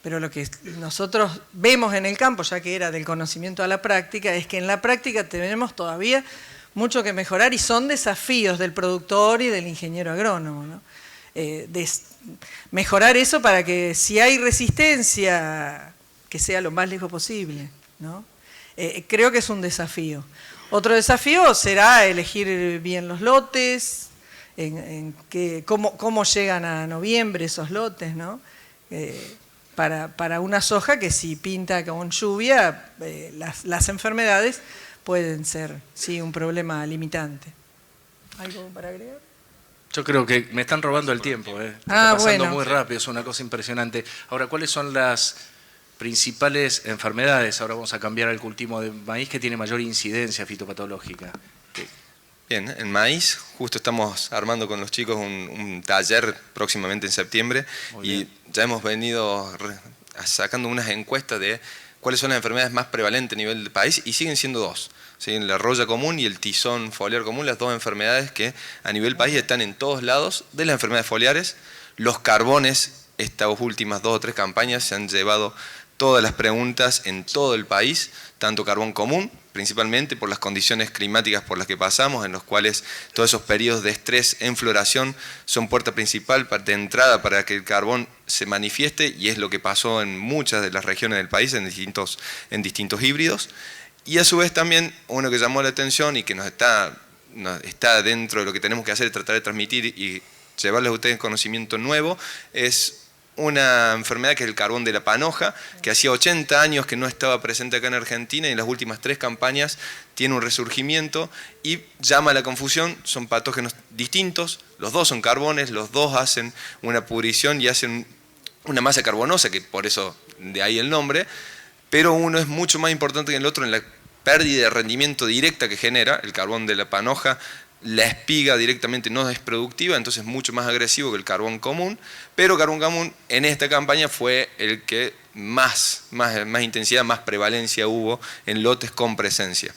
pero lo que nosotros vemos en el campo, ya que era del conocimiento a la práctica, es que en la práctica tenemos todavía mucho que mejorar y son desafíos del productor y del ingeniero agrónomo, ¿no? Mejorar eso para que si hay resistencia, que sea lo más lejos posible, ¿no? Creo que es un desafío. Otro desafío será elegir bien los lotes, cómo llegan a noviembre esos lotes, ¿no? Para una soja que si pinta con lluvia, las enfermedades pueden ser, sí, un problema limitante. ¿Algo para agregar? Yo creo que me están robando el tiempo. Está pasando muy rápido, es una cosa impresionante. Ahora, ¿cuáles son las principales enfermedades? Ahora vamos a cambiar al cultivo de maíz que tiene mayor incidencia fitopatológica. Bien, en maíz justo estamos armando con los chicos un taller próximamente en septiembre y ya hemos venido sacando unas encuestas de cuáles son las enfermedades más prevalentes a nivel del país y siguen siendo dos. ¿Sí? La roya común y el tizón foliar común, las dos enfermedades que a nivel país están en todos lados de las enfermedades foliares. Los carbones, estas últimas 2 o 3 campañas se han llevado todas las preguntas en todo el país, tanto carbón común, principalmente por las condiciones climáticas por las que pasamos, en los cuales todos esos periodos de estrés en floración son puerta principal de entrada para que el carbón se manifieste, y es lo que pasó en muchas de las regiones del país, en distintos híbridos. Y a su vez también uno que llamó la atención y que nos está dentro de lo que tenemos que hacer, tratar de transmitir y llevarles a ustedes conocimiento nuevo, es una enfermedad que es el carbón de la panoja, que hacía 80 años que no estaba presente acá en Argentina y en las últimas 3 campañas tiene un resurgimiento y llama a la confusión. Son patógenos distintos, los dos son carbones, los dos hacen una pudrición y hacen una masa carbonosa, que por eso de ahí el nombre, pero uno es mucho más importante que el otro en la pérdida de rendimiento directa que genera. El carbón de la panoja, la espiga directamente no es productiva, entonces es mucho más agresivo que el carbón común, pero carbón común en esta campaña fue el que más intensidad, más prevalencia hubo en lotes con presencia.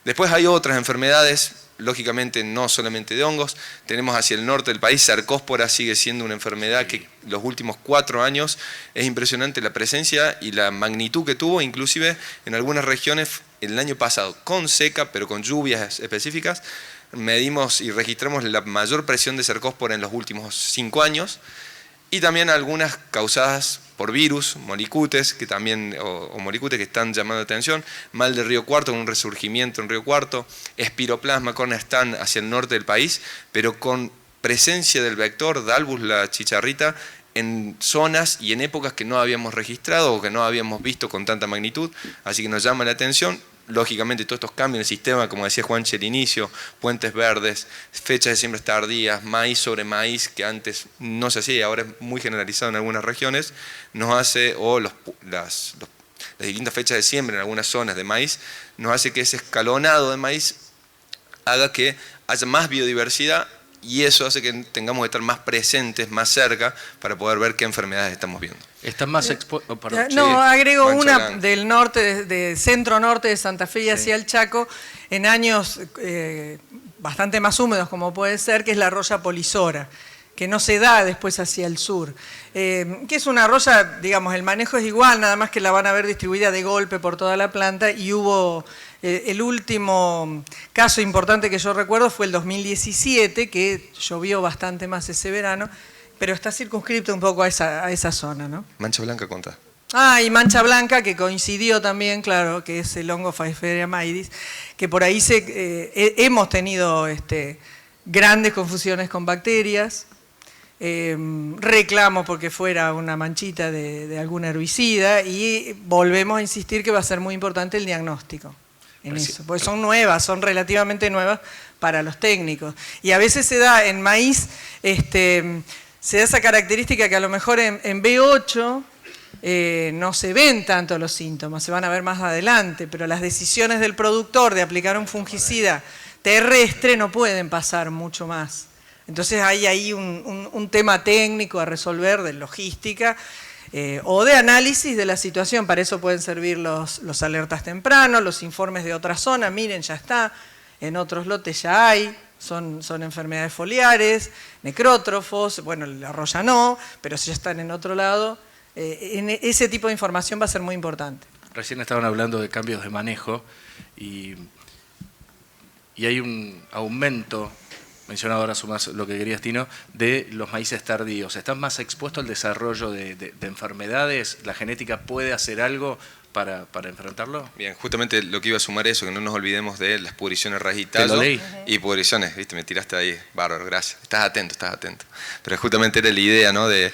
Después hay otras enfermedades, lógicamente no solamente de hongos. Tenemos hacia el norte del país, cercóspora sigue siendo una enfermedad que los últimos 4 años es impresionante la presencia y la magnitud que tuvo, inclusive en algunas regiones el año pasado, con seca pero con lluvias específicas, medimos y registramos la mayor presión de cercóspora en los últimos 5 años, y también algunas causadas por virus, molicutes, que también, o molicutes que están llamando la atención, mal de Río Cuarto, con un resurgimiento en Río Cuarto, espiroplasma cornestan hacia el norte del país, pero con presencia del vector Dalbus, la chicharrita, en zonas y en épocas que no habíamos registrado o que no habíamos visto con tanta magnitud, así que nos llama la atención. Lógicamente todos estos cambios en el sistema, como decía Juanche al inicio, puentes verdes, fechas de siembras tardías, maíz sobre maíz, que antes no se hacía y ahora es muy generalizado en algunas regiones, nos hace, o las distintas fechas de siembra en algunas zonas de maíz, nos hace que ese escalonado de maíz haga que haya más biodiversidad, y eso hace que tengamos que estar más presentes, más cerca, para poder ver qué enfermedades estamos viendo. ¿Están más expuestos? No, agrego una del norte, de centro-norte de Santa Fe y hacia el Chaco, en años bastante más húmedos como puede ser, que es la roya polisora, que no se da después hacia el sur. Que es una roya, digamos, el manejo es igual, nada más que la van a ver distribuida de golpe por toda la planta, y hubo... el último caso importante que yo recuerdo fue el 2017, que llovió bastante más ese verano, pero está circunscripto un poco a esa zona, ¿no? Mancha blanca, contá. Y mancha blanca, que coincidió también, claro, que es el hongo Phaeophaeria maidis, que por ahí hemos tenido grandes confusiones con bacterias, reclamo porque fuera una manchita de algún herbicida, y volvemos a insistir que va a ser muy importante el diagnóstico. En eso, porque son nuevas, son relativamente nuevas para los técnicos. Y a veces se da en maíz se da esa característica que a lo mejor en B8 no se ven tanto los síntomas, se van a ver más adelante, pero las decisiones del productor de aplicar un fungicida terrestre no pueden pasar mucho más. Entonces hay ahí un tema técnico a resolver de logística o de análisis de la situación. Para eso pueden servir los alertas tempranos, los informes de otra zona. Miren, ya está, en otros lotes ya hay, son enfermedades foliares, necrótrofos, bueno, la roya no, pero si ya están en otro lado, ese tipo de información va a ser muy importante. Recién estaban hablando de cambios de manejo y hay un aumento, mencionado ahora sumás lo que querías, Tino, de los maíces tardíos. ¿Están más expuestos al desarrollo de enfermedades? ¿La genética puede hacer algo para enfrentarlo? Bien, justamente lo que iba a sumar eso, que no nos olvidemos de las pudriciones raíz y tallo y pudriciones, viste, me tiraste ahí, bárbaro, gracias. Estás atento. Pero justamente era la idea, ¿no? de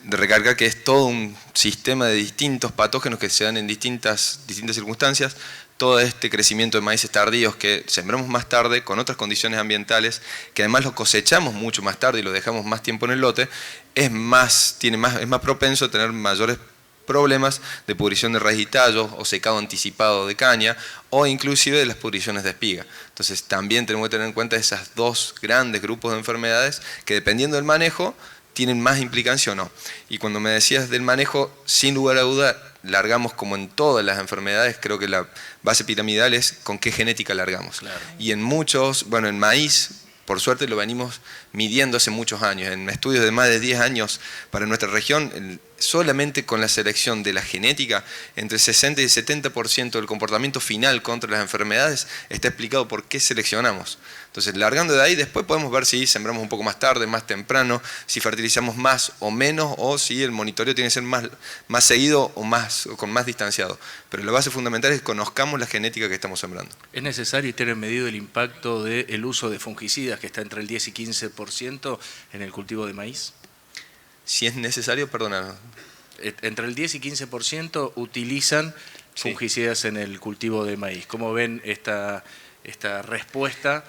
recargar que es todo un sistema de distintos patógenos que se dan en distintas circunstancias. Todo este crecimiento de maíces tardíos que sembramos más tarde con otras condiciones ambientales, que además lo cosechamos mucho más tarde y lo dejamos más tiempo en el lote, es más propenso a tener mayores problemas de pudrición de raíz y tallo o secado anticipado de caña o inclusive de las pudriciones de espiga. Entonces también tenemos que tener en cuenta esos dos grandes grupos de enfermedades que dependiendo del manejo tienen más implicancia o no. Y cuando me decías del manejo, sin lugar a duda, largamos como en todas las enfermedades, creo que la base piramidal es con qué genética largamos. Claro. Y en muchos, bueno, en maíz, por suerte lo venimos midiendo hace muchos años, en estudios de más de 10 años para nuestra región, solamente con la selección de la genética, entre 60 y 70% del comportamiento final contra las enfermedades está explicado por qué seleccionamos. Entonces, largando de ahí, después podemos ver si sembramos un poco más tarde, más temprano, si fertilizamos más o menos, o si el monitoreo tiene que ser más seguido o con más distanciado. Pero la base fundamental es que conozcamos la genética que estamos sembrando. ¿Es necesario tener medido el impacto del uso de fungicidas, que está entre el 10 y 15% en el cultivo de maíz? Si es necesario, perdona. Entre el 10 y 15% utilizan fungicidas en el cultivo de maíz. ¿Cómo ven esta respuesta?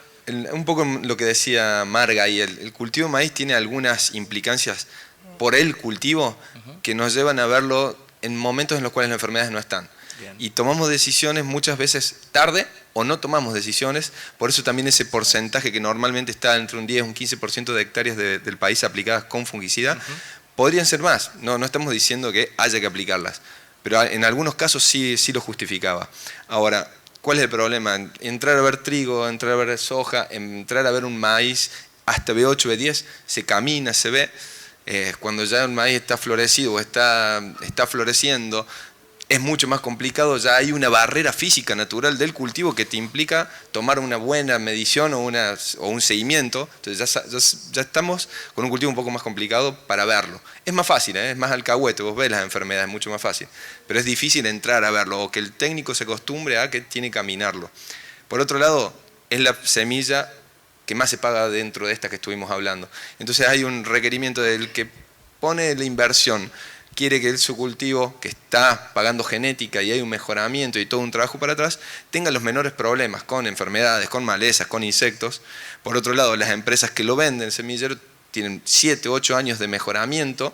Un poco lo que decía Marga, y el cultivo de maíz tiene algunas implicancias por el cultivo que nos llevan a verlo en momentos en los cuales las enfermedades no están. Bien. Y tomamos decisiones muchas veces tarde o no tomamos decisiones, por eso también ese porcentaje que normalmente está entre un 10 y un 15% de hectáreas del país aplicadas con fungicida, podrían ser más, no estamos diciendo que haya que aplicarlas, pero en algunos casos sí lo justificaba. Ahora, ¿cuál es el problema? Entrar a ver trigo, entrar a ver soja, entrar a ver un maíz, hasta B8, B10, se camina, se ve, cuando ya el maíz está florecido o está floreciendo, es mucho más complicado, ya hay una barrera física natural del cultivo que te implica tomar una buena medición o un seguimiento, entonces ya estamos con un cultivo un poco más complicado para verlo. Es más fácil, es más alcahuete, vos ves las enfermedades, es mucho más fácil, pero es difícil entrar a verlo o que el técnico se acostumbre a que tiene que caminarlo. Por otro lado, es la semilla que más se paga dentro de esta que estuvimos hablando. Entonces hay un requerimiento del que pone la inversión, quiere que su cultivo, que está pagando genética y hay un mejoramiento y todo un trabajo para atrás, tenga los menores problemas con enfermedades, con malezas, con insectos. Por otro lado, las empresas que lo venden, semillero, tienen 7, 8 años de mejoramiento,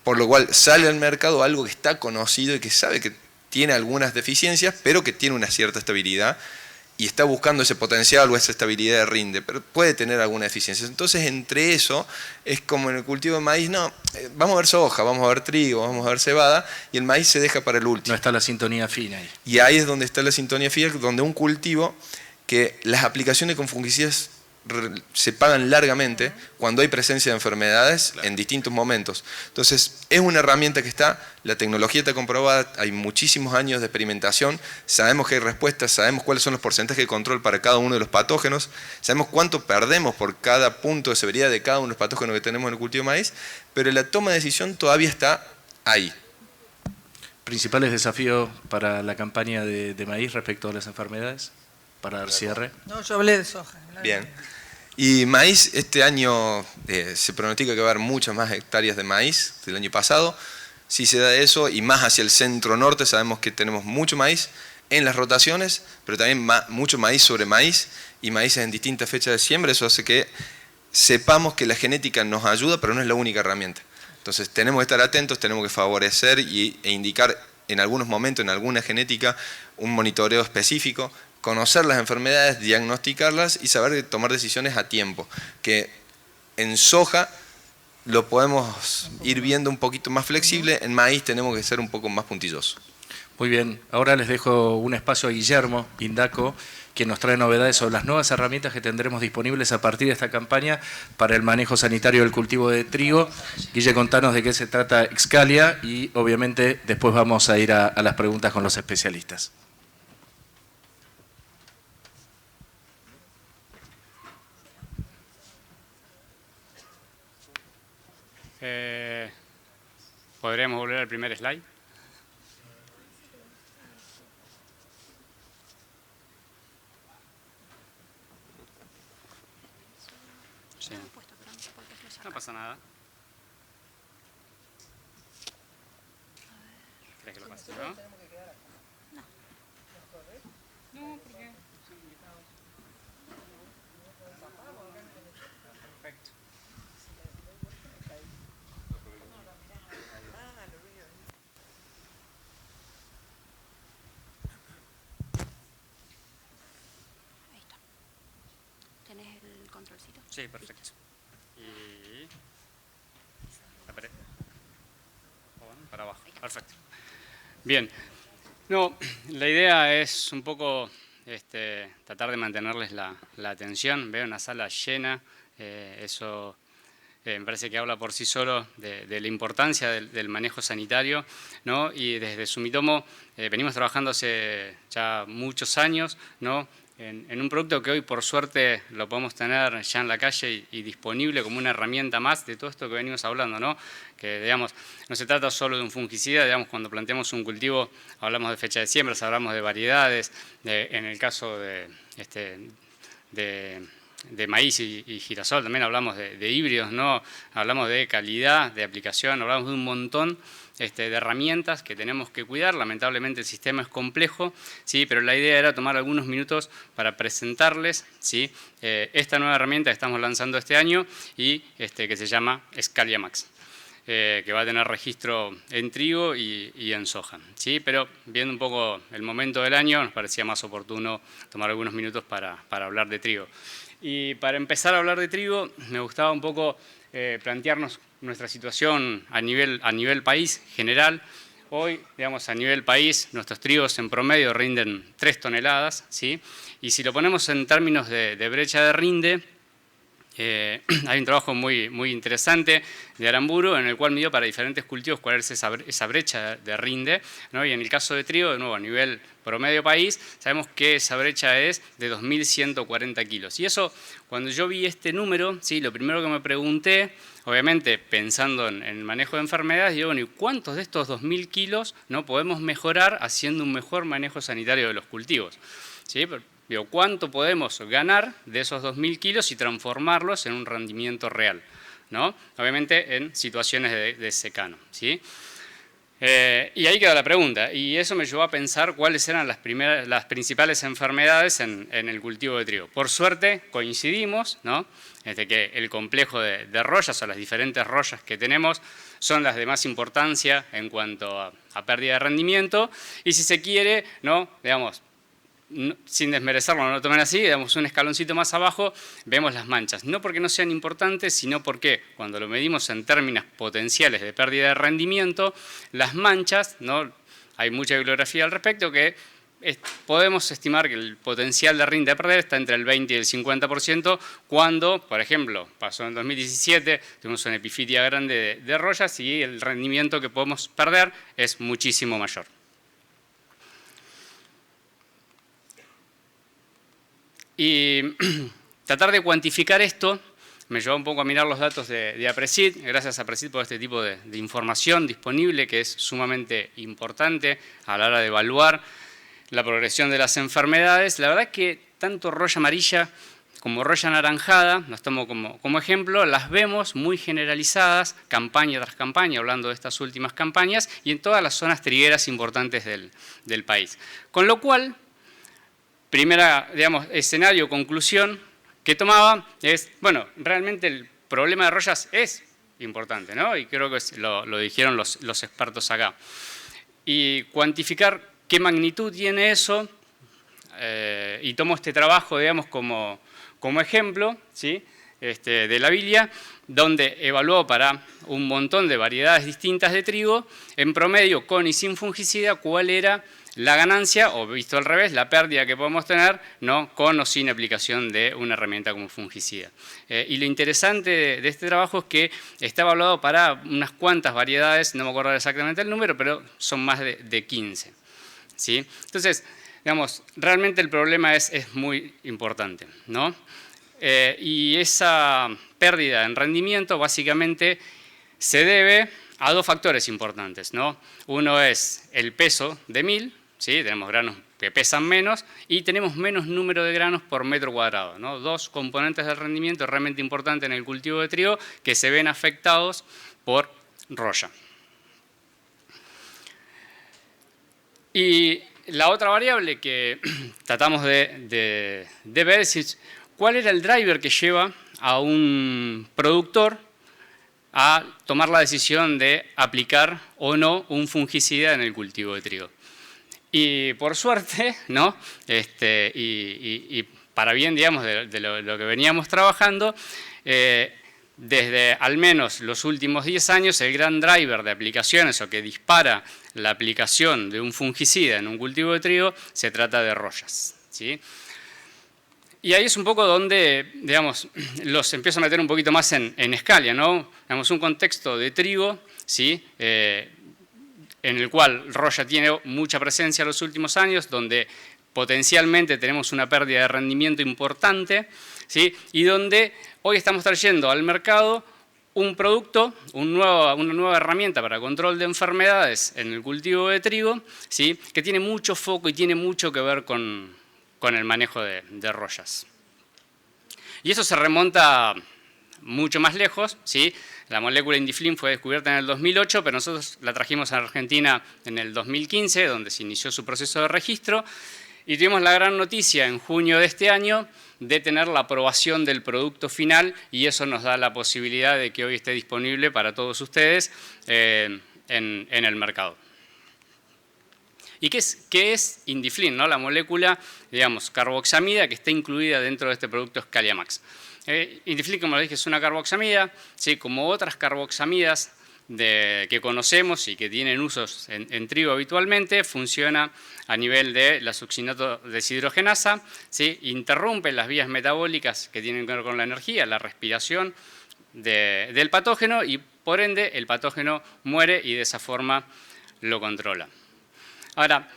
por lo cual sale al mercado algo que está conocido y que sabe que tiene algunas deficiencias, pero que tiene una cierta estabilidad y está buscando ese potencial o esa estabilidad de rinde, pero puede tener alguna deficiencia. Entonces, entre eso, es como en el cultivo de maíz, vamos a ver soja, vamos a ver trigo, vamos a ver cebada, y el maíz se deja para el último. No está la sintonía fina ahí. Y ahí es donde está la sintonía fina, donde un cultivo que las aplicaciones con fungicidas se pagan largamente cuando hay presencia de enfermedades en distintos momentos. Entonces, es una herramienta que está, la tecnología está comprobada, hay muchísimos años de experimentación, sabemos que hay respuestas, sabemos cuáles son los porcentajes de control para cada uno de los patógenos, sabemos cuánto perdemos por cada punto de severidad de cada uno de los patógenos que tenemos en el cultivo de maíz, pero la toma de decisión todavía está ahí. ¿Principales desafíos para la campaña de maíz respecto a las enfermedades? Para dar cierre. No, yo hablé de soja. Bien. Y maíz, este año se pronostica que va a haber muchas más hectáreas de maíz del año pasado. Si se da eso, y más hacia el centro-norte, sabemos que tenemos mucho maíz en las rotaciones, pero también mucho maíz sobre maíz, y maíces en distintas fechas de siembra. Eso hace que sepamos que la genética nos ayuda, pero no es la única herramienta. Entonces tenemos que estar atentos, tenemos que favorecer e indicar en algunos momentos, en alguna genética, un monitoreo específico, conocer las enfermedades, diagnosticarlas y saber tomar decisiones a tiempo. Que en soja lo podemos ir viendo un poquito más flexible, en maíz tenemos que ser un poco más puntillosos. Muy bien, ahora les dejo un espacio a Guillermo Indaco, quien nos trae novedades sobre las nuevas herramientas que tendremos disponibles a partir de esta campaña para el manejo sanitario del cultivo de trigo. Guille, contanos de qué se trata Excalia y obviamente después vamos a ir a las preguntas con los especialistas. ¿Podríamos volver al primer slide? Sí. No pasa nada. ¿Crees que lo pase yo? No, ¿por qué? Son invitados. Perfecto. ¿Tenés el controlcito? Sí, perfecto. Y... para abajo. Perfecto. Bien. No, la idea es un poco tratar de mantenerles la atención. Veo una sala llena. Eso me parece que habla por sí solo de la importancia del manejo sanitario, ¿no? Y desde Sumitomo venimos trabajando hace ya muchos años, ¿no? En un producto que hoy por suerte lo podemos tener ya en la calle y disponible como una herramienta más de todo esto que venimos hablando, ¿no? Que digamos, no se trata solo de un fungicida, digamos, cuando planteamos un cultivo hablamos de fecha de siembra, hablamos de variedades, en el caso de maíz y girasol también hablamos de híbridos, ¿no? Hablamos de calidad, de aplicación, hablamos de un montón de herramientas que tenemos que cuidar. Lamentablemente el sistema es complejo, ¿sí? Pero la idea era tomar algunos minutos para presentarles, ¿sí? Esta nueva herramienta que estamos lanzando este año y que se llama Excalia Max, que va a tener registro en trigo y en soja, ¿sí? Pero viendo un poco el momento del año nos parecía más oportuno tomar algunos minutos para hablar de trigo. Y para empezar a hablar de trigo me gustaba un poco plantearnos nuestra situación a nivel país general. Hoy, digamos, a nivel país, nuestros trigos en promedio rinden 3 toneladas, ¿sí? Y si lo ponemos en términos de brecha de rinde, hay un trabajo muy interesante de Aramburu en el cual midió para diferentes cultivos cuál es esa brecha de rinde, ¿no? Y en el caso de trigo, de nuevo, a nivel promedio país, sabemos que esa brecha es de 2.140 kilos. Y eso, cuando yo vi este número, ¿sí? Lo primero que me pregunté, obviamente pensando en el manejo de enfermedades, digo, bueno, ¿y cuántos de estos 2.000 kilos no podemos mejorar haciendo un mejor manejo sanitario de los cultivos? ¿Sí? Digo, ¿cuánto podemos ganar de esos 2.000 kilos y transformarlos en un rendimiento real, ¿no? Obviamente en situaciones de secano, ¿sí? Y ahí queda la pregunta, y eso me llevó a pensar cuáles eran las principales enfermedades en el cultivo de trigo. Por suerte coincidimos, ¿no? Que el complejo de rollas o las diferentes rollas que tenemos son las de más importancia en cuanto a pérdida de rendimiento, y si se quiere, ¿no? Digamos, sin desmerecerlo, no lo tomen así, damos un escaloncito más abajo, vemos las manchas. No porque no sean importantes, sino porque cuando lo medimos en términos potenciales de pérdida de rendimiento, las manchas, ¿no? Hay mucha bibliografía al respecto que podemos estimar que el potencial de rinde a perder está entre el 20 y el 50%, cuando, por ejemplo, pasó en 2017, tuvimos una epifitia grande de rollas y el rendimiento que podemos perder es muchísimo mayor. Y tratar de cuantificar esto me llevó un poco a mirar los datos de APRESID. Gracias a APRESID por este tipo de información disponible que es sumamente importante a la hora de evaluar la progresión de las enfermedades. La verdad es que tanto roya amarilla como roya anaranjada, las tomo como ejemplo, las vemos muy generalizadas, campaña tras campaña, hablando de estas últimas campañas, y en todas las zonas trigueras importantes del país. Con lo cual, primera, digamos, escenario, conclusión, que tomaba es, bueno, realmente el problema de rollas es importante, ¿no? Y creo que lo dijeron los expertos acá. Y cuantificar qué magnitud tiene eso, y tomo este trabajo, digamos, como ejemplo, ¿sí? De la Biblia, donde evaluó para un montón de variedades distintas de trigo, en promedio con y sin fungicida, cuál era la ganancia, o visto al revés, la pérdida que podemos tener, ¿no? Con o sin aplicación de una herramienta como fungicida. Y lo interesante de este trabajo es que está evaluado para unas cuantas variedades, no me acuerdo exactamente el número, pero son más de 15. ¿Sí? Entonces, digamos, realmente el problema es muy importante, ¿no? Y esa pérdida en rendimiento básicamente se debe a dos factores importantes, ¿no? Uno es el peso de mil, ¿sí? Tenemos granos que pesan menos y tenemos menos número de granos por metro cuadrado, ¿no? Dos componentes del rendimiento realmente importantes en el cultivo de trigo que se ven afectados por roya. Y la otra variable que tratamos de ver es cuál era el driver que lleva a un productor a tomar la decisión de aplicar o no un fungicida en el cultivo de trigo. Y por suerte, ¿no? Y para bien, digamos, de lo que veníamos trabajando, desde al menos los últimos 10 años, el gran driver de aplicaciones o que dispara la aplicación de un fungicida en un cultivo de trigo se trata de rollas, ¿sí? Y ahí es un poco donde, digamos, los empiezo a meter un poquito más en escala, ¿no? Digamos, un contexto de trigo, ¿sí? En el cual roya tiene mucha presencia en los últimos años, donde potencialmente tenemos una pérdida de rendimiento importante, ¿sí? Y donde hoy estamos trayendo al mercado un producto, una nueva herramienta para control de enfermedades en el cultivo de trigo, ¿sí? Que tiene mucho foco y tiene mucho que ver con el manejo de rollas. Y eso se remonta mucho más lejos, ¿sí? La molécula Indiflin fue descubierta en el 2008, pero nosotros la trajimos a Argentina en el 2015, donde se inició su proceso de registro, y tuvimos la gran noticia en junio de este año de tener la aprobación del producto final, y eso nos da la posibilidad de que hoy esté disponible para todos ustedes en el mercado. ¿Y qué es Indiflin, ¿no? La molécula, digamos, carboxamida que está incluida dentro de este producto Scaliamax. Indiflin, como les dije, es una carboxamida, ¿sí? Como otras carboxamidas que conocemos y que tienen usos en trigo habitualmente, funciona a nivel de la succinato deshidrogenasa, ¿sí? Interrumpe las vías metabólicas que tienen que ver con la energía, la respiración del patógeno y por ende el patógeno muere y de esa forma lo controla. Ahora,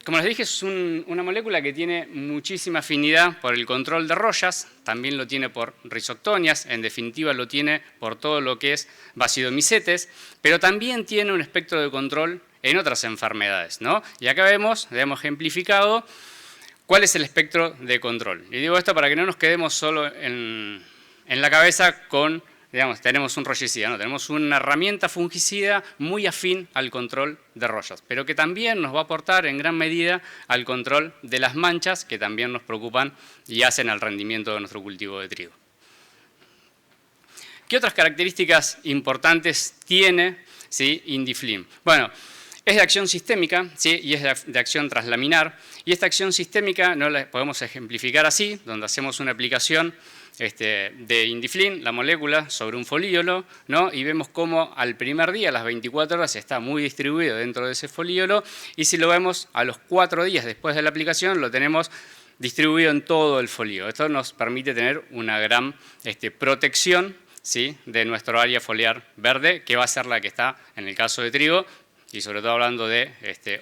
como les dije, es una molécula que tiene muchísima afinidad por el control de rollas, también lo tiene por rizoctonias, en definitiva lo tiene por todo lo que es bacidomicetes, pero también tiene un espectro de control en otras enfermedades, ¿no? Y acá vemos, ejemplificado, cuál es el espectro de control. Y digo esto para que no nos quedemos solo en la cabeza con, digamos, tenemos un rollicida, ¿no? Tenemos una herramienta fungicida muy afín al control de rollas, pero que también nos va a aportar en gran medida al control de las manchas que también nos preocupan y hacen al rendimiento de nuestro cultivo de trigo. ¿Qué otras características importantes tiene, ¿sí? Indiflin? Bueno, es de acción sistémica, ¿sí? Y es de acción translaminar, y esta acción sistémica no la podemos ejemplificar así, donde hacemos una aplicación de Indiflin, la molécula, sobre un folíolo, ¿no? Y vemos cómo al primer día, a las 24 horas, está muy distribuido dentro de ese folíolo, y si lo vemos a los 4 días después de la aplicación, lo tenemos distribuido en todo el folíolo. Esto nos permite tener una gran protección, ¿sí? De nuestro área foliar verde, que va a ser la que está en el caso de trigo, y sobre todo hablando de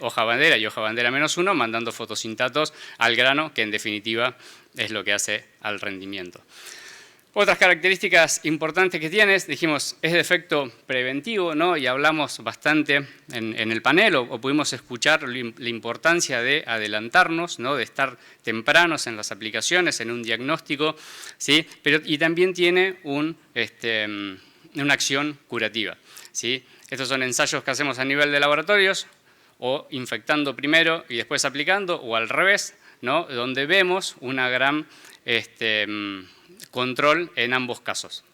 hoja bandera y hoja bandera -1, mandando fotosintatos al grano, que en definitiva es lo que hace al rendimiento. Otras características importantes que tienes, dijimos, es de efecto preventivo, ¿no? Y hablamos bastante en el panel, o pudimos escuchar la importancia de adelantarnos, ¿no? De estar tempranos en las aplicaciones, en un diagnóstico, ¿sí? Y también tiene una acción curativa, ¿sí? Estos son ensayos que hacemos a nivel de laboratorios, o infectando primero y después aplicando, o al revés, ¿no? Donde vemos una gran control en ambos casos.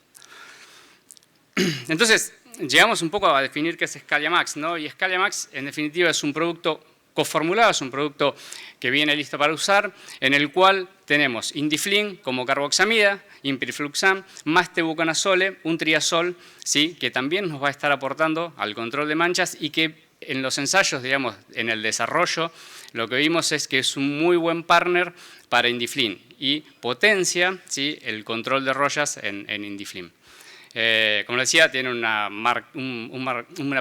Entonces, llegamos un poco a definir qué es Scalia Max, ¿no? Y Scalia Max, en definitiva, es un producto coformulado, es un producto que viene listo para usar, en el cual tenemos Indiflin como carboxamida, Impirfluxam, más tebuconazole, un triazol, ¿sí? Que también nos va a estar aportando al control de manchas y que en los ensayos, digamos, en el desarrollo, lo que vimos es que es un muy buen partner para Indiflin y potencia, ¿sí? El control de rollas en Indiflin. Como decía, tiene una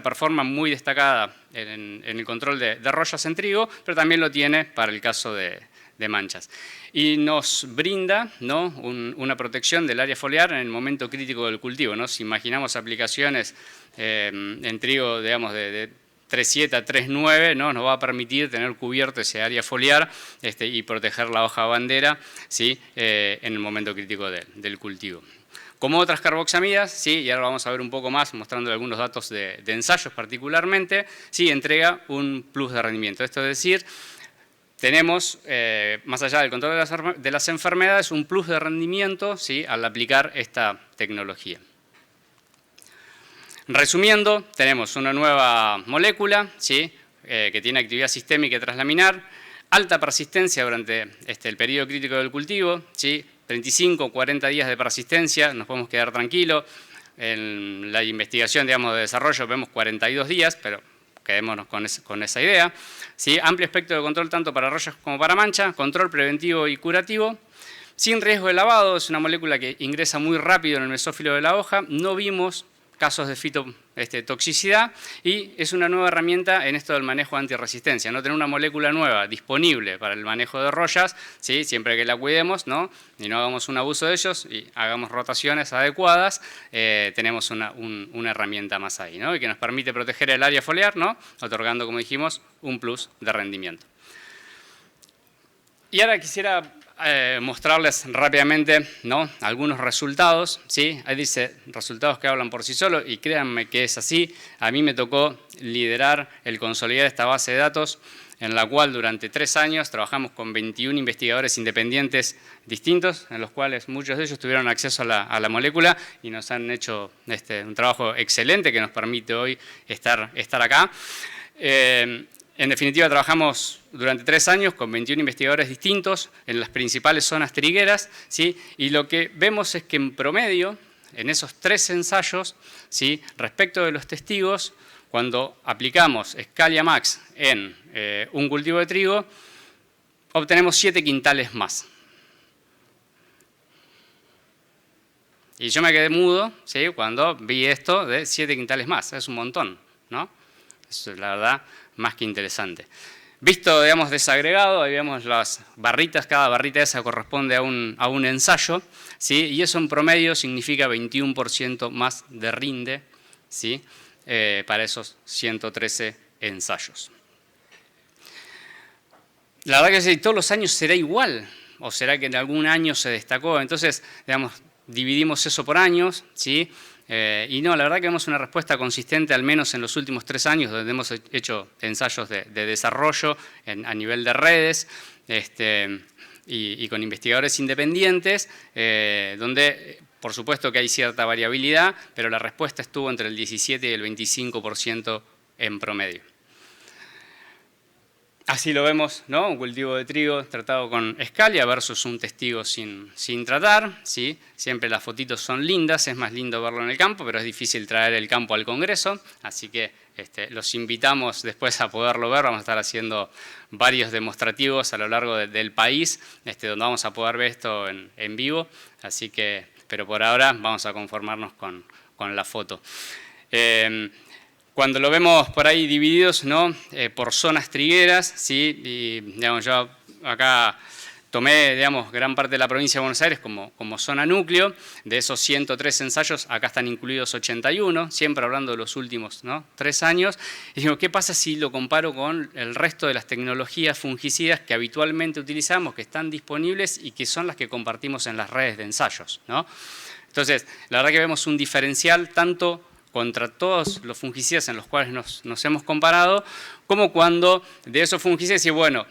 performance muy destacada en el control de rollas en trigo, pero también lo tiene para el caso de manchas. Y nos brinda, ¿no? una protección del área foliar en el momento crítico del cultivo, ¿no? Si imaginamos aplicaciones en trigo, digamos, de 3.7 a 3.9, ¿no? Nos va a permitir tener cubierto ese área foliar y proteger la hoja bandera, ¿sí? En el momento crítico del cultivo. Como otras carboxamidas, ¿sí? Y ahora vamos a ver un poco más, mostrando algunos datos de ensayos particularmente, ¿sí? Entrega un plus de rendimiento. Esto es decir, tenemos, más allá del control de las enfermedades, un plus de rendimiento, ¿sí? Al aplicar esta tecnología. Resumiendo, tenemos una nueva molécula, ¿sí? Que tiene actividad sistémica y translaminar, alta persistencia durante el periodo crítico del cultivo, ¿sí? 35 o 40 días de persistencia, nos podemos quedar tranquilos. En la investigación, digamos, de desarrollo vemos 42 días, pero quedémonos con esa idea. ¿Sí? Amplio espectro de control tanto para rollas como para mancha, control preventivo y curativo. Sin riesgo de lavado, es una molécula que ingresa muy rápido en el mesófilo de la hoja. No vimos casos de fitotoxicidad y es una nueva herramienta en esto del manejo antirresistencia, ¿no? Tener una molécula nueva disponible para el manejo de rollas, ¿sí? Siempre que la cuidemos, ¿no? Y no hagamos un abuso de ellos y hagamos rotaciones adecuadas, tenemos una herramienta más ahí, ¿no? Y que nos permite proteger el área foliar, ¿no? Otorgando, como dijimos, un plus de rendimiento. Y ahora quisiera mostrarles rápidamente, ¿no? Algunos resultados, ¿sí? Ahí dice resultados que hablan por sí solos y créanme que es así. A mí me tocó liderar el consolidar esta base de datos en la cual durante 3 años trabajamos con 21 investigadores independientes distintos, en los cuales muchos de ellos tuvieron acceso a la molécula y nos han hecho un trabajo excelente que nos permite hoy estar acá. En definitiva, trabajamos durante 3 años con 21 investigadores distintos en las principales zonas trigueras, ¿sí? Y lo que vemos es que en promedio, en esos 3 ensayos, ¿sí? Respecto de los testigos, cuando aplicamos Scalia Max en un cultivo de trigo, obtenemos 7 quintales más. Y yo me quedé mudo, ¿sí? Cuando vi esto de 7 quintales más, es un montón, ¿no? Eso es la verdad más que interesante. Visto, digamos, desagregado, ahí vemos las barritas, cada barrita esa corresponde a un ensayo, ¿sí? Y eso en promedio significa 21% más de rinde, ¿sí? Para esos 113 ensayos. La verdad que si todos los años será igual, o será que en algún año se destacó, entonces, digamos, dividimos eso por años, ¿sí? Y no, la verdad que vemos una respuesta consistente, al menos en los últimos 3 años, donde hemos hecho ensayos de desarrollo a nivel de redes y con investigadores independientes, donde por supuesto que hay cierta variabilidad, pero la respuesta estuvo entre el 17 y el 25% en promedio. Así lo vemos, ¿no? Un cultivo de trigo tratado con Scalia versus un testigo sin tratar, ¿sí? Siempre las fotitos son lindas, es más lindo verlo en el campo, pero es difícil traer el campo al Congreso, así que los invitamos después a poderlo ver. Vamos a estar haciendo varios demostrativos a lo largo del país, donde vamos a poder ver esto en vivo, así que, pero por ahora vamos a conformarnos con la foto. Cuando lo vemos por ahí divididos, ¿no? Por zonas trigueras, ¿sí? Y digamos, yo acá tomé, digamos, gran parte de la provincia de Buenos Aires como zona núcleo. De esos 103 ensayos, acá están incluidos 81, siempre hablando de los últimos, ¿no? 3 años. Y digo, ¿qué pasa si lo comparo con el resto de las tecnologías fungicidas que habitualmente utilizamos, que están disponibles y que son las que compartimos en las redes de ensayos, ¿no? Entonces, la verdad que vemos un diferencial tanto contra todos los fungicidas en los cuales nos hemos comparado, como cuando de esos fungicidas, y bueno,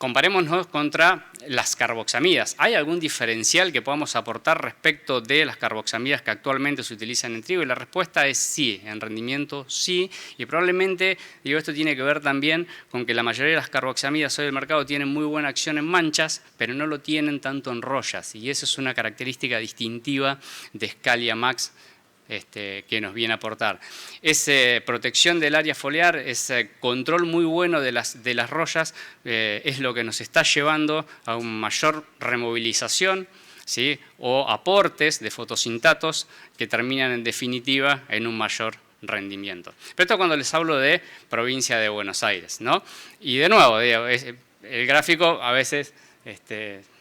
comparémonos contra las carboxamidas. ¿Hay algún diferencial que podamos aportar respecto de las carboxamidas que actualmente se utilizan en trigo? Y la respuesta es sí, en rendimiento sí, y probablemente, digo, esto tiene que ver también con que la mayoría de las carboxamidas hoy del mercado tienen muy buena acción en manchas, pero no lo tienen tanto en rollas, y esa es una característica distintiva de Scalia Max que nos viene a aportar. Esa protección del área foliar, ese control muy bueno de las rollas, es lo que nos está llevando a una mayor removilización, ¿sí? O aportes de fotosintatos que terminan en definitiva en un mayor rendimiento. Pero esto cuando les hablo de provincia de Buenos Aires, ¿no? Y de nuevo, el gráfico a veces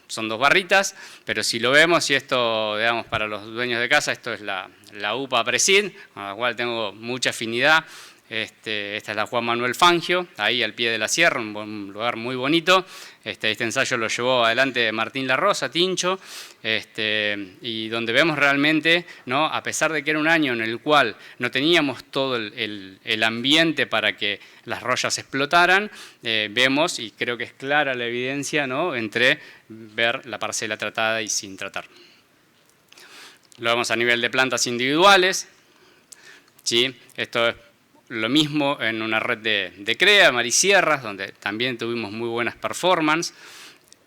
son 2 barritas, pero si lo vemos, y esto, digamos, para los dueños de casa, esto es la UPA Presid, con la cual tengo mucha afinidad. Esta es la Juan Manuel Fangio, ahí al pie de la sierra, un lugar muy bonito. Este ensayo lo llevó adelante Martín Larrosa, Tincho, y donde vemos realmente, ¿no? A pesar de que era un año en el cual no teníamos todo el ambiente para que las rollas explotaran, vemos, y creo que es clara la evidencia, ¿no? Entre ver la parcela tratada y sin tratar. Lo vemos a nivel de plantas individuales, ¿sí? Esto es lo mismo en una red de CREA, Marisierras, donde también tuvimos muy buenas performances.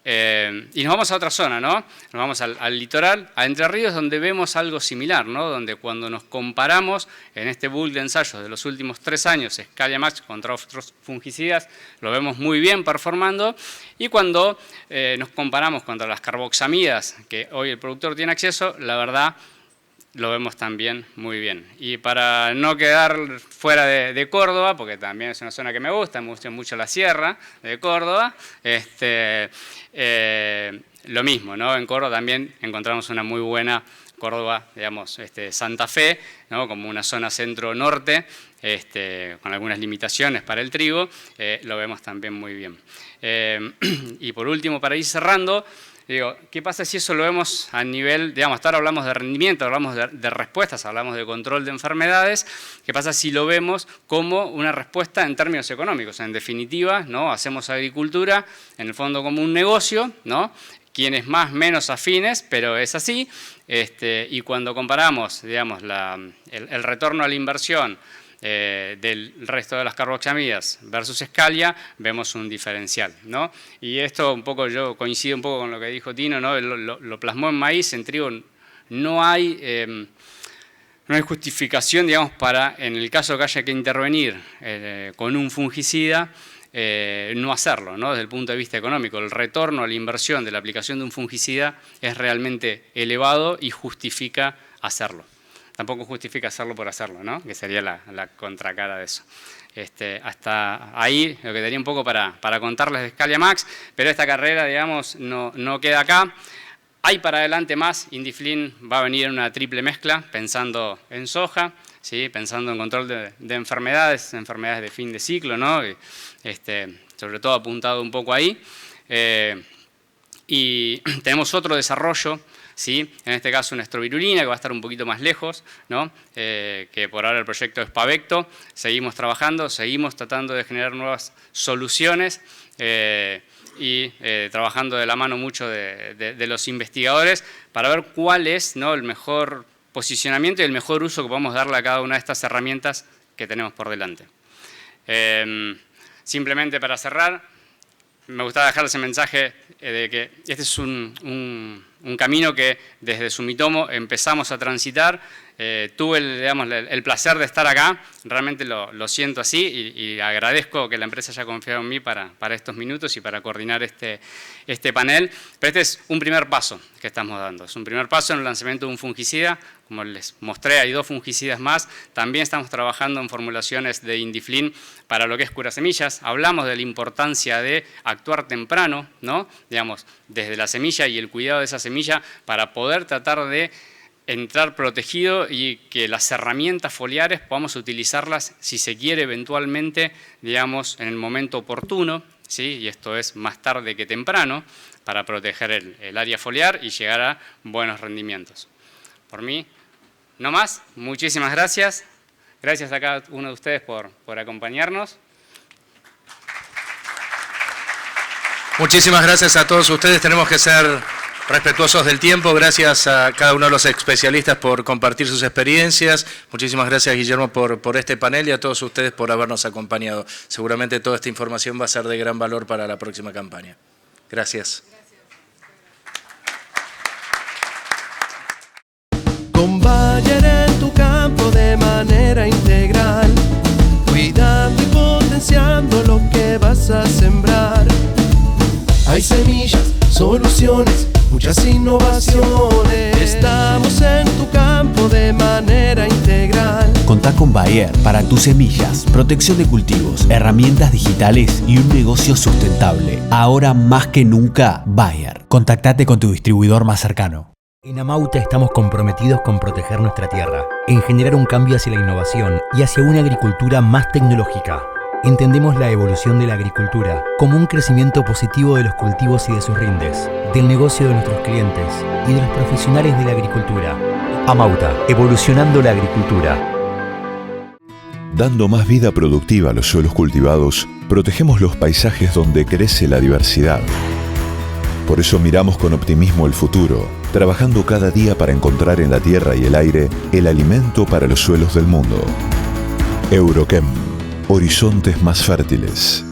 Y nos vamos a otra zona, ¿no? Nos vamos al litoral, a Entre Ríos, donde vemos algo similar, ¿no? Donde cuando nos comparamos en este bulk de ensayos de los últimos 3 años, Scalia Max contra otros fungicidas, lo vemos muy bien performando. Y cuando nos comparamos contra las carboxamidas que hoy el productor tiene acceso, la verdad, lo vemos también muy bien. Y para no quedar fuera de Córdoba, porque también es una zona que me gusta mucho la sierra de Córdoba, lo mismo, ¿no? En Córdoba también encontramos una muy buena Córdoba, digamos, Santa Fe, ¿no? Como una zona centro-norte, con algunas limitaciones para el trigo, lo vemos también muy bien. Y por último, para ir cerrando, digo, ¿qué pasa si eso lo vemos a nivel, digamos, hasta ahora hablamos de rendimiento, hablamos de respuestas, hablamos de control de enfermedades? ¿Qué pasa si lo vemos como una respuesta en términos económicos? En definitiva, ¿no? Hacemos agricultura, en el fondo como un negocio, ¿no? Quienes más, menos afines, pero es así. Y cuando comparamos, digamos, el retorno a la inversión del resto de las carboxamidas versus Scalia, vemos un diferencial, ¿no? Y esto un poco, yo coincido un poco con lo que dijo Tino, ¿no? Lo plasmó en maíz, en trigo no hay justificación, digamos, para, en el caso que haya que intervenir con un fungicida, no hacerlo, ¿no? Desde el punto de vista económico. El retorno a la inversión de la aplicación de un fungicida es realmente elevado y justifica hacerlo. Tampoco justifica hacerlo por hacerlo, ¿no? Que sería la contracara de eso. Hasta ahí lo que tenía un poco para contarles de Scalia Max, pero esta carrera, digamos, no queda acá. Hay para adelante más. Indiflin va a venir en una triple mezcla, pensando en soja, ¿sí? Pensando en control de enfermedades de fin de ciclo, ¿no? Sobre todo apuntado un poco ahí. Y tenemos otro desarrollo, ¿sí? En este caso una estrovirulina que va a estar un poquito más lejos, ¿no? Que por ahora el proyecto es Pavecto. Seguimos trabajando, seguimos tratando de generar nuevas soluciones y trabajando de la mano mucho de los investigadores para ver cuál es, ¿no? El mejor posicionamiento y el mejor uso que podemos darle a cada una de estas herramientas que tenemos por delante. Simplemente para cerrar, me gustaría dejar ese mensaje de que este es un camino que desde Sumitomo empezamos a transitar. Tuve el placer de estar acá, realmente lo siento así y agradezco que la empresa haya confiado en mí para estos minutos y para coordinar este panel. Pero este es un primer paso que estamos dando, es un primer paso en el lanzamiento de un fungicida. Como les mostré, hay 2 fungicidas más. También estamos trabajando en formulaciones de Indiflin para lo que es curasemillas. Hablamos de la importancia de actuar temprano, ¿no? Digamos, desde la semilla y el cuidado de esa semilla para poder tratar de entrar protegido y que las herramientas foliares podamos utilizarlas si se quiere eventualmente, digamos, en el momento oportuno, ¿sí? Y esto es más tarde que temprano, para proteger el área foliar y llegar a buenos rendimientos. Por mí, no más. Muchísimas gracias. Gracias a cada uno de ustedes por acompañarnos. Muchísimas gracias a todos ustedes. Tenemos que ser respetuosos del tiempo. Gracias a cada uno de los especialistas por compartir sus experiencias. Muchísimas gracias, Guillermo, por este panel y a todos ustedes por habernos acompañado. Seguramente toda esta información va a ser de gran valor para la próxima campaña. Gracias. Con Bayer en tu campo de manera integral, cuidando y potenciando lo que vas a sembrar. Hay semillas, soluciones, muchas innovaciones. Estamos en tu campo de manera integral. Contá con Bayer para tus semillas, protección de cultivos, herramientas digitales y un negocio sustentable. Ahora más que nunca, Bayer. Contactate con tu distribuidor más cercano. En Amauta estamos comprometidos con proteger nuestra tierra, en generar un cambio hacia la innovación y hacia una agricultura más tecnológica. Entendemos la evolución de la agricultura como un crecimiento positivo de los cultivos y de sus rindes, del negocio de nuestros clientes y de los profesionales de la agricultura. Amauta, evolucionando la agricultura. Dando más vida productiva a los suelos cultivados, protegemos los paisajes donde crece la diversidad. Por eso miramos con optimismo el futuro, trabajando cada día para encontrar en la tierra y el aire el alimento para los suelos del mundo. Eurochem. Horizontes más fértiles.